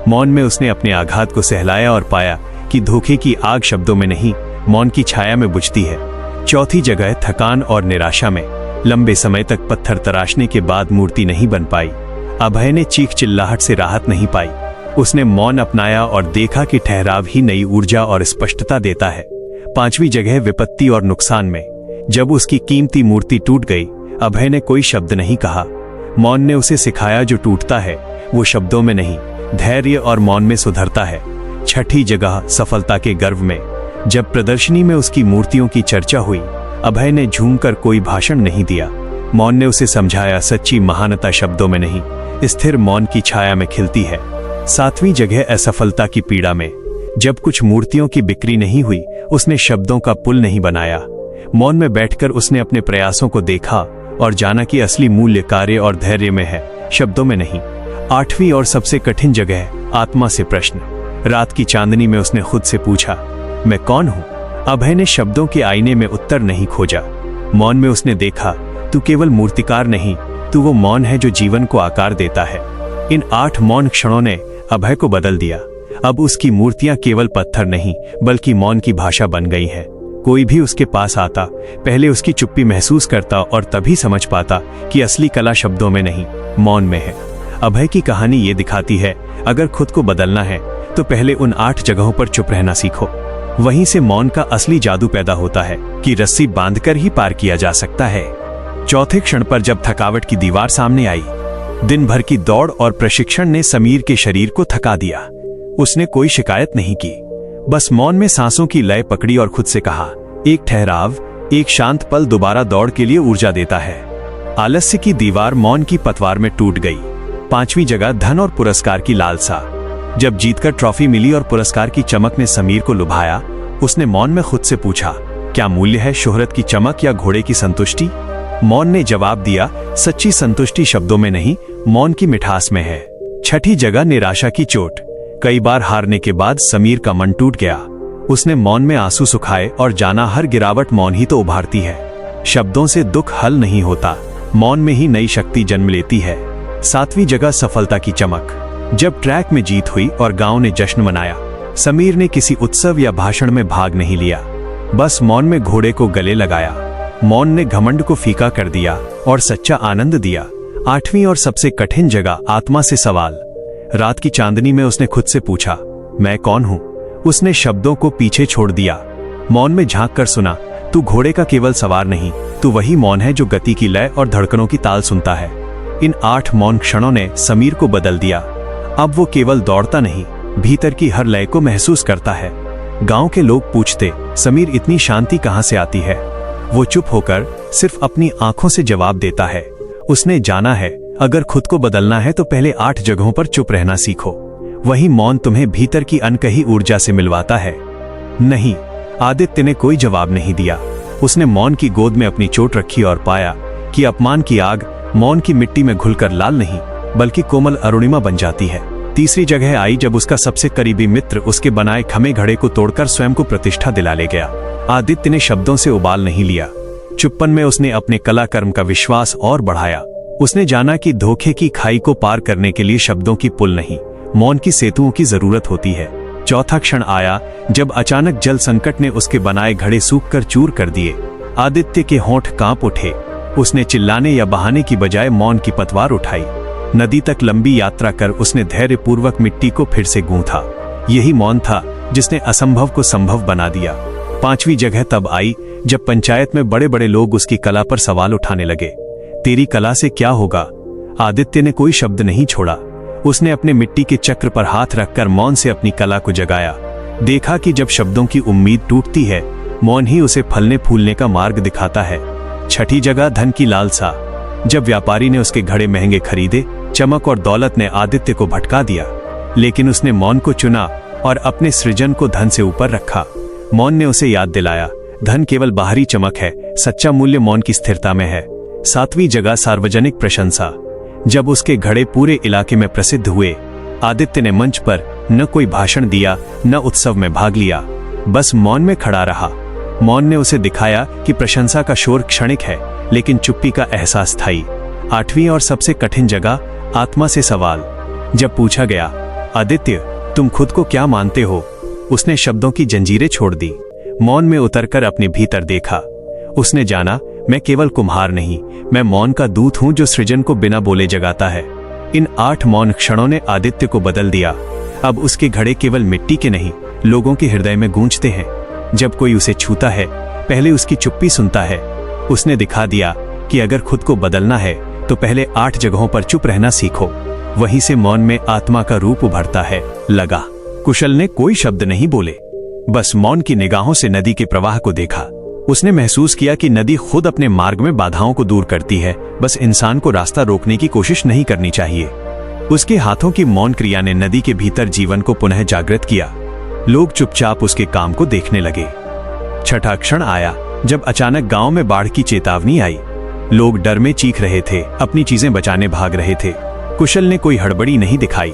मौन में उसने अपने आघात को सहलाया और पाया कि धोखे की आग शब्दों में नहीं, मौन की छाया में बुझती है। चौथी जगह थकान और निराशा में। लंबे समय तक पत्थर तराशने के बाद मूर्ति नहीं बन पाई। अभय ने चीख चिल्लाहट से राहत नहीं पाई। उसने मौन अपनाया और देखा कि ठहराव ही नई ऊर्जा और स्पष्टता देता है। 5वीं जगह विपत्ति और नुकसान में। जब उसकी कीमती मूर्ति टूट गई, अभय ने कोई शब्द नहीं कहा। मौन ने उसे सिखाया, जो टूटता है वो शब्दों में नहीं, धैर्य और मौन में सुधरता है। 6ठी जगह सफलता के गर्व में। जब प्रदर्शनी में उसकी मूर्तियों की चर्चा हुई, अभय ने झूमकर कोई भाषण नहीं दिया। मौन ने उसे समझाया, सच्ची महानता शब्दों में नहीं, स्थिर मौन की छाया में खिलती है। 7वीं जगह असफलता की पीड़ा में। जब कुछ मूर्तियों की बिक्री नहीं हुई, उसने शब्दों का पुल नहीं बनाया। मौन में बैठकर उसने अपने प्रयासों को देखा और जाना कि असली मूल्य कार्य और धैर्य में है, शब्दों में नहीं। 8वीं और सबसे कठिन जगह आत्मा से प्रश्न। रात की चांदनी में उसने खुद से पूछा, मैं कौन हूं? अभय ने शब्दों के आईने में उत्तर नहीं खोजा। मौन में उसने देखा, तू केवल मूर्तिकार नहीं, तू वो मौन है जो जीवन को आकार देता है। इन 8 मौन क्षणों ने अभय को बदल दिया। अब उसकी मूर्तियां केवल पत्थर नहीं, बल्कि मौन की भाषा बन गई हैं। कोई भी उसके पास आता, पहले उसकी चुप्पी महसूस करता और तभी समझ पाता कि असली कला शब्दों में नहीं, मौन में है। अभय की कहानी ये दिखाती है, अगर खुद को बदलना है तो पहले उन 8 जगहों पर चुप रहना सीखो। वहीं से मौन का असली जादू पैदा होता है कि रस्सी बांधकर ही पार किया जा सकता है। चौथे क्षण पर जब थकावट की दीवार सामने आई, दिन भर की दौड़ और प्रशिक्षण ने समीर के शरीर को थका दिया। उसने कोई शिकायत नहीं की, बस मौन में सांसों की लय पकड़ी और खुद से कहा, एक ठहराव, एक शांत पल दोबारा दौड़ के लिए ऊर्जा देता है। आलस्य की दीवार मौन की पतवार में टूट गई। 5वीं जगह धन और पुरस्कार की लालसा। जब जीतकर ट्रॉफी मिली और पुरस्कार की चमक ने समीर को लुभाया, उसने मौन में खुद से पूछा, क्या मूल्य है शोहरत की चमक या घोड़े की संतुष्टि? मौन ने जवाब दिया, सच्ची संतुष्टि शब्दों में नहीं, मौन की मिठास में है। 6ठी जगह निराशा की चोट। कई बार हारने के बाद समीर का मन टूट गया। उसने मौन में आंसू सुखाए और जाना, हर गिरावट मौन ही तो उभारती है। शब्दों से दुख हल नहीं होता, मौन में ही नई शक्ति जन्म लेती है। 7वीं जगह सफलता की चमक। जब ट्रैक में जीत हुई और गांव ने जश्न मनाया, समीर ने किसी उत्सव या भाषण में भाग नहीं लिया, बस मौन में घोड़े को गले लगाया। मौन ने घमंड को फीका कर दिया और सच्चा आनंद दिया। 8वीं और सबसे कठिन जगह आत्मा से सवाल। रात की चांदनी में उसने खुद से पूछा, मैं कौन हूं? उसने शब्दों को पीछे छोड़ दिया, मौन में झांक कर सुना, तू घोड़े का केवल सवार नहीं, तू वही मौन है जो गति की लय और धड़कनों की ताल सुनता है। इन 8 मौन क्षणों ने समीर को बदल दिया। अब वो केवल दौड़ता नहीं, भीतर की हर लय को महसूस करता है। गांव के लोग पूछते, समीर इतनी शांति कहां से आती है? वो चुप होकर सिर्फ अपनी आंखों से जवाब देता है, उसने जाना है, अगर खुद को बदलना है तो पहले 8 जगहों पर चुप रहना सीखो। वही मौन तुम्हें भीतर की अनकही ऊर्जा से मिलवाता है। नहीं, आदित्य ने कोई जवाब नहीं दिया। उसने मौन की गोद में अपनी चोट रखी और पाया कि अपमान की आग मौन की मिट्टी में घुलकर लाल नहीं, बल्कि कोमल अरुणिमा बन जाती है। 3री जगह आई जब उसका सबसे करीबी मित्र उसके बनाए खमे घड़े को तोड़कर स्वयं को प्रतिष्ठा दिला ले गया। आदित्य ने शब्दों से उबाल नहीं लिया, चुप्पन में उसने अपने कलाकर्म का विश्वास और बढ़ाया। उसने जाना कि धोखे की खाई को पार करने के लिए शब्दों की पुल नहीं, मौन की सेतुओं की जरूरत होती है। 4था क्षण आया जब अचानक जल संकट ने उसके बनाए घड़े सूखकर चूर कर दिए। आदित्य के होंठ कांप उठे। उसने चिल्लाने या बहाने की बजाय मौन की पतवार उठाई। नदी तक लंबी यात्रा कर उसने धैर्यपूर्वक मिट्टी को फिर से गूंथा। यही मौन था जिसने असंभव को संभव बना दिया। 5वीं जगह तब आई जब पंचायत में बड़े बड़े लोग उसकी कला पर सवाल उठाने लगे, तेरी कला से क्या होगा? आदित्य ने कोई शब्द नहीं छोड़ा। उसने अपने मिट्टी के चक्र पर हाथ रखकर मौन से अपनी कला को जगाया। देखा कि जब शब्दों की उम्मीद टूटती है, मौन ही उसे फलने फूलने का मार्ग दिखाता है। 6ठी जगह धन की लालसा। जब व्यापारी ने उसके घड़े महंगे खरीदे, चमक और दौलत ने आदित्य को भटका दिया, लेकिन उसने मौन को चुना और अपने सृजन को धन से ऊपर रखा। मौन ने उसे याद दिलाया, धन केवल बाहरी चमक है, सच्चा मूल्य मौन की स्थिरता में है। 7वीं जगह सार्वजनिक प्रशंसा। जब उसके घड़े पूरे इलाके में प्रसिद्ध हुए, आदित्य ने मंच पर न कोई भाषण दिया, न उत्सव में भाग लिया, बस मौन में खड़ा रहा। मौन ने उसे दिखाया कि प्रशंसा का शोर क्षणिक है, लेकिन चुप्पी का एहसास स्थायी। 8वीं और सबसे कठिन जगह आत्मा से सवाल। जब पूछा गया, आदित्य तुम खुद को क्या मानते हो? उसने शब्दों की जंजीरें छोड़ दी, मौन में उतरकर अपने भीतर देखा। उसने जाना, मैं केवल कुम्हार नहीं, मैं मौन का दूत हूं जो सृजन को बिना बोले जगाता है। इन 8 मौन क्षणों ने आदित्य को बदल दिया। अब उसके घड़े केवल मिट्टी के नहीं, लोगों के हृदय में गूंजते हैं। जब कोई उसे छूता है, पहले उसकी चुप्पी सुनता है। उसने दिखा दिया कि अगर खुद को बदलना है तो पहले 8 जगहों पर चुप रहना सीखो। वहीं से मौन में आत्मा का रूप उभरता है। लगा। कुशल ने कोई शब्द नहीं बोले, बस मौन की निगाहों से नदी के प्रवाह को देखा। उसने महसूस किया कि नदी खुद अपने मार्ग में बाधाओं को दूर करती है, बस इंसान को रास्ता रोकने की कोशिश नहीं करनी चाहिए। उसके हाथों की मौन क्रिया ने नदी के भीतर जीवन को पुनः जागृत किया। लोग चुपचाप उसके काम को देखने लगे। 6ठा क्षण आया जब अचानक गांव में बाढ़ की चेतावनी आई। लोग डर में चीख रहे थे, अपनी चीजें बचाने भाग रहे थे। कुशल ने कोई हड़बड़ी नहीं दिखाई,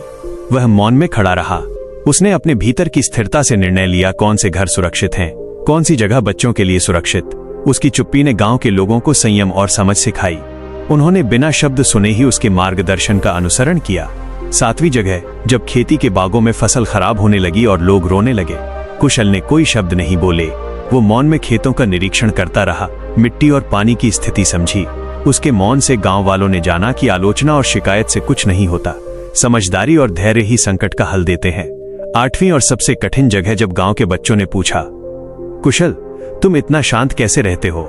वह मौन में खड़ा रहा। उसने अपने भीतर की स्थिरता से निर्णय लिया कौन से घर सुरक्षित हैं, कौन सी जगह बच्चों के लिए सुरक्षित। उसकी चुप्पी ने गांव के लोगों को संयम और समझ सिखाई। उन्होंने बिना शब्द सुने ही उसके मार्गदर्शन का अनुसरण किया। 7वीं जगह जब खेती के बागों में फसल खराब होने लगी और लोग रोने लगे, कुशल ने कोई शब्द नहीं बोले, वो मौन में खेतों का निरीक्षण करता रहा, मिट्टी और पानी की स्थिति समझी। उसके मौन से गांव वालों ने जाना कि आलोचना और शिकायत से कुछ नहीं होता, समझदारी और धैर्य ही संकट का हल देते हैं। 8वीं और सबसे कठिन जगह जब गांव के बच्चों ने पूछा, कुशल, तुम इतना शांत कैसे रहते हो?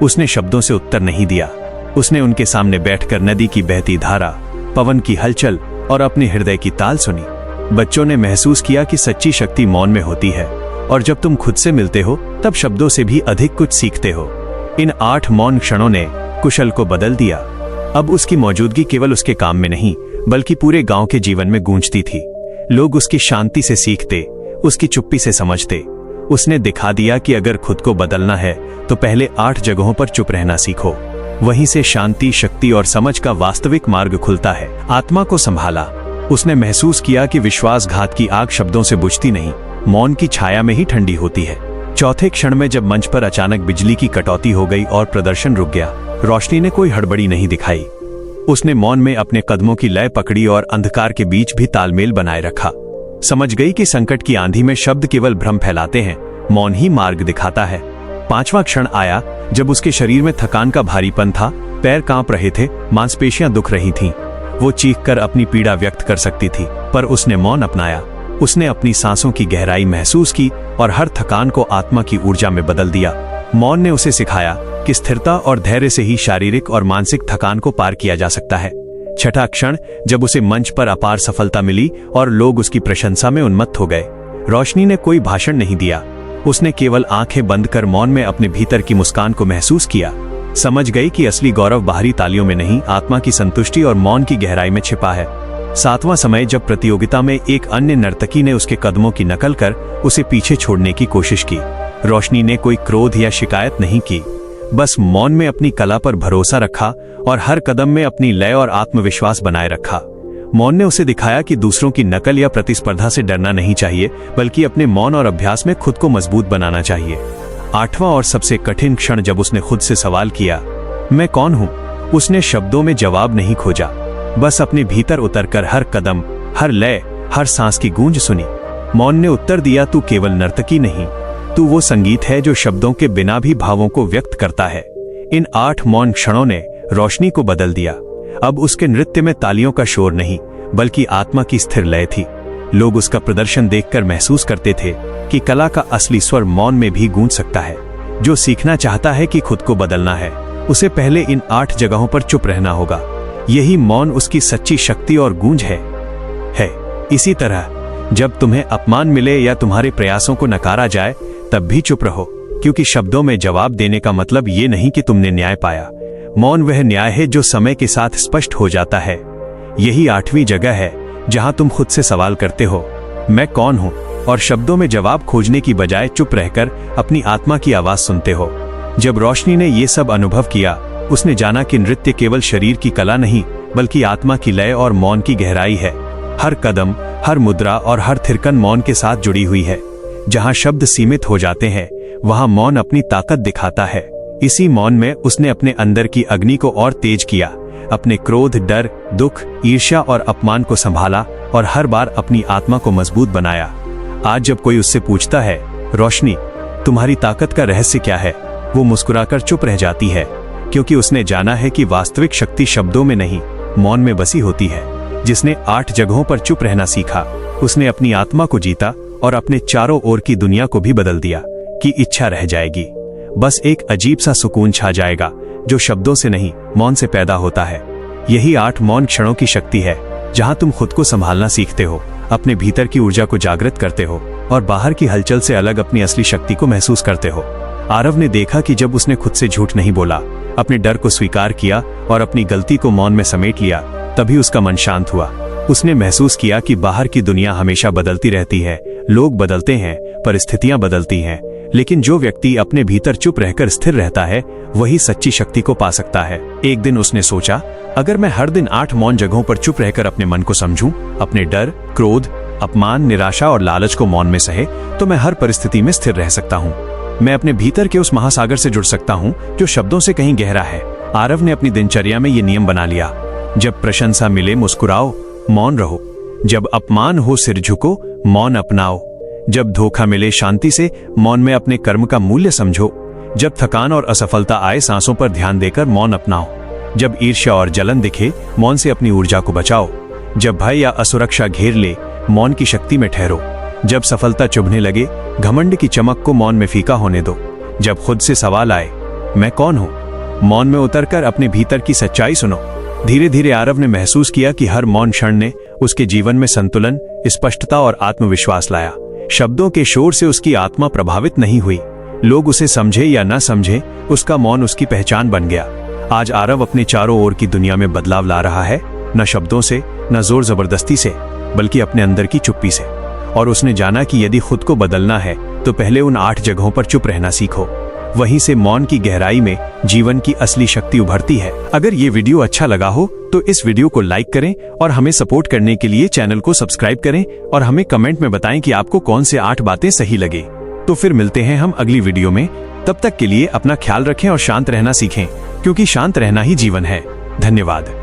उसने शब्दों से उत्तर नहीं दिया। उसने उनके सामने बैठकर नदी की बहती धारा, पवन की हलचल और अपने हृदय की ताल सुनी। बच्चों ने महसूस किया कि सच्ची शक्ति मौन में होती है, और जब तुम खुद से मिलते हो तब शब्दों से भी अधिक कुछ सीखते हो। इन 8 मौन क्षणों ने कुशल को बदल दिया। अब उसकी मौजूदगी केवल उसके काम में नहीं, बल्कि पूरे गांव के जीवन में गूंजती थी। लोग उसकी शांति से सीखते, उसकी चुप्पी से समझते। उसने दिखा दिया कि अगर खुद को बदलना है तो पहले 8 जगहों पर चुप रहना सीखो। वहीं से शांति, शक्ति और समझ का वास्तविक मार्ग खुलता है। आत्मा को संभाला। उसने महसूस किया कि विश्वासघात की आग शब्दों से बुझती नहीं, मौन की छाया में ही ठंडी होती है। चौथे क्षण में जब मंच पर अचानक बिजली की कटौती हो गई और प्रदर्शन रुक गया, रोशनी ने कोई हड़बड़ी नहीं दिखाई। उसने मौन में अपने कदमों की लय पकड़ी और अंधकार के बीच भी तालमेल बनाए रखा। समझ गई कि संकट की आंधी में शब्द केवल भ्रम फैलाते हैं, मौन ही मार्ग दिखाता है। 5वां क्षण आया जब उसके शरीर में थकान का भारीपन था, पैर कांप रहे थे, मांसपेशियां दुख रही थीं। वो चीखकर अपनी पीड़ा व्यक्त कर सकती थी, पर उसने मौन अपनाया। उसने अपनी सांसों की गहराई महसूस की और हर थकान को आत्मा की ऊर्जा में बदल दिया। मौन ने उसे सिखाया कि स्थिरता और धैर्य से ही शारीरिक और मानसिक थकान को पार किया जा सकता है। 6ठा क्षण जब उसे मंच पर अपार सफलता मिली और लोग उसकी प्रशंसा में उन्मत्त हो गए। रोशनी ने कोई भाषण नहीं दिया। उसने केवल आंखें बंद कर मौन में अपने भीतर की मुस्कान को महसूस किया। समझ गई कि असली गौरव बाहरी तालियों में नहीं, आत्मा की संतुष्टि और मौन की गहराई में छिपा है। 7वां समय जब प्रतियोगिता में एक अन्य नर्तकी ने उसके कदमों की नकल कर उसे पीछे छोड़ने की कोशिश की। रोशनी ने कोई क्रोध या शिकायत नहीं की, बस मौन में अपनी कला पर भरोसा रखा और हर कदम में अपनी लय और आत्मविश्वास बनाए रखा। मौन ने उसे दिखाया कि दूसरों की नकल या प्रतिस्पर्धा से डरना नहीं चाहिए, बल्कि अपने मौन और अभ्यास में खुद को मजबूत बनाना चाहिए। 8वां और सबसे कठिन क्षण जब उसने खुद से सवाल किया, मैं कौन हूं? उसने शब्दों में जवाब नहीं खोजा, बस अपने भीतर उतरकर हर कदम, हर लय, हर सांस की गूंज सुनी। मौन ने उत्तर दिया, तू केवल नर्तकी नहीं, तू वो संगीत है जो शब्दों के बिना भी भावों को व्यक्त करता है। इन 8 मौन क्षणों ने रोशनी को बदल दिया। अब उसके नृत्य में तालियों का शोर नहीं, बल्कि आत्मा की स्थिर लय थी। लोग उसका प्रदर्शन देखकर महसूस करते थे कि कला का असली स्वर मौन में भी गूंज सकता है। जो सीखना चाहता है कि खुद को बदलना है, उसे पहले इन 8 जगहों पर चुप रहना होगा। यही मौन उसकी सच्ची शक्ति और गूंज है। इसी तरह जब तुम्हें अपमान मिले या तुम्हारे प्रयासों को नकारा जाए, तब भी चुप रहो, क्योंकि शब्दों में जवाब देने का मतलब ये नहीं कि तुमने न्याय पाया। मौन वह न्याय है जो समय के साथ स्पष्ट हो जाता है। यही 8वीं जगह है जहां तुम खुद से सवाल करते हो, मैं कौन हूं? और शब्दों में जवाब खोजने की बजाय चुप रहकर अपनी आत्मा की आवाज सुनते हो। जब रोशनी ने ये सब अनुभव किया, उसने जाना कि नृत्य केवल शरीर की कला नहीं, बल्कि आत्मा की लय और मौन की गहराई है। हर कदम, हर मुद्रा और हर थिरकन मौन के साथ जुड़ी हुई है। जहां शब्द सीमित हो जाते हैं, वहां मौन अपनी ताकत दिखाता है। इसी मौन में उसने अपने अंदर की अग्नि को और तेज किया, अपने क्रोध, डर, दुख, ईर्ष्या और अपमान को संभाला और हर बार अपनी आत्मा को मजबूत बनाया। आज जब कोई उससे पूछता है, रोशनी, तुम्हारी ताकत का रहस्य क्या है, वो मुस्कुराकर चुप रह जाती है, क्योंकि उसने जाना है कि वास्तविक शक्ति शब्दों में नहीं, मौन में बसी होती है। जिसने 8 जगहों पर चुप रहना सीखा, उसने अपनी आत्मा को जीता और अपने चारों ओर की दुनिया को भी बदल दिया। कि इच्छा रह जाएगी, बस एक अजीब सा सुकून छा जाएगा जो शब्दों से नहीं, मौन से पैदा होता है। यही 8 मौन क्षणों की शक्ति है, जहां तुम खुद को संभालना सीखते हो, अपने भीतर की ऊर्जा को जागृत करते हो और बाहर की हलचल से अलग अपनी असली शक्ति को महसूस करते हो। आरव ने देखा कि जब उसने खुद से झूठ नहीं बोला, अपने डर को स्वीकार किया और अपनी गलती को मौन में समेट लिया, तभी उसका मन शांत हुआ। उसने महसूस किया कि बाहर की दुनिया हमेशा बदलती रहती है, लोग बदलते हैं, परिस्थितियां बदलती हैं, लेकिन जो व्यक्ति अपने भीतर चुप रहकर स्थिर रहता है, वही सच्ची शक्ति को पा सकता है। एक दिन उसने सोचा, अगर मैं हर दिन 8 मौन जगहों पर चुप रहकर अपने मन को समझूं, अपने डर, क्रोध, अपमान, निराशा और लालच को मौन में सहे, तो मैं हर परिस्थिति में स्थिर रह सकता हूं। मैं अपने भीतर के उस महासागर से जुड़ सकता हूं जो शब्दों से कहीं गहरा है। आरव ने अपनी दिनचर्या में ये नियम बना लिया, जब प्रशंसा मिले मुस्कुराओ, मौन रहो, जब अपमान हो सिर झुको, मौन अपनाओ, जब धोखा मिले शांति से मौन में अपने कर्म का मूल्य समझो। जब थकान और असफलता आए सांसों पर ध्यान देकर मौन अपनाओ। जब ईर्ष्या और जलन दिखे मौन से अपनी ऊर्जा को बचाओ। जब भय या असुरक्षा घेर ले मौन की शक्ति में ठहरो। जब सफलता चुभने लगे घमंड की चमक को मौन में फीका होने दो। जब खुद से सवाल आए मैं कौन हूं, मौन में उतरकर अपने भीतर की सच्चाई सुनो। धीरे धीरे आरव ने महसूस किया कि हर मौन क्षण ने उसके जीवन में संतुलन, स्पष्टता और आत्मविश्वास लाया। शब्दों के शोर से उसकी आत्मा प्रभावित नहीं हुई। लोग उसे समझे या न समझे, उसका मौन उसकी पहचान बन गया। आज आरव अपने चारों ओर की दुनिया में बदलाव ला रहा है, न शब्दों से, न जोर जबरदस्ती से, बल्कि अपने अंदर की चुप्पी से। और उसने जाना कि यदि खुद को बदलना है तो पहले उन 8 जगहों पर चुप रहना सीखो। वहीं से मौन की गहराई में जीवन की असली शक्ति उभरती है। अगर ये वीडियो अच्छा लगा हो तो इस वीडियो को लाइक करें और हमें सपोर्ट करने के लिए चैनल को सब्सक्राइब करें और हमें कमेंट में बताएं कि आपको कौन से 8 बातें सही लगे। तो फिर मिलते हैं हम अगली वीडियो में। तब तक के लिए अपना ख्याल रखें और शांत रहना सीखें, क्योंकि शांत रहना ही जीवन है। धन्यवाद।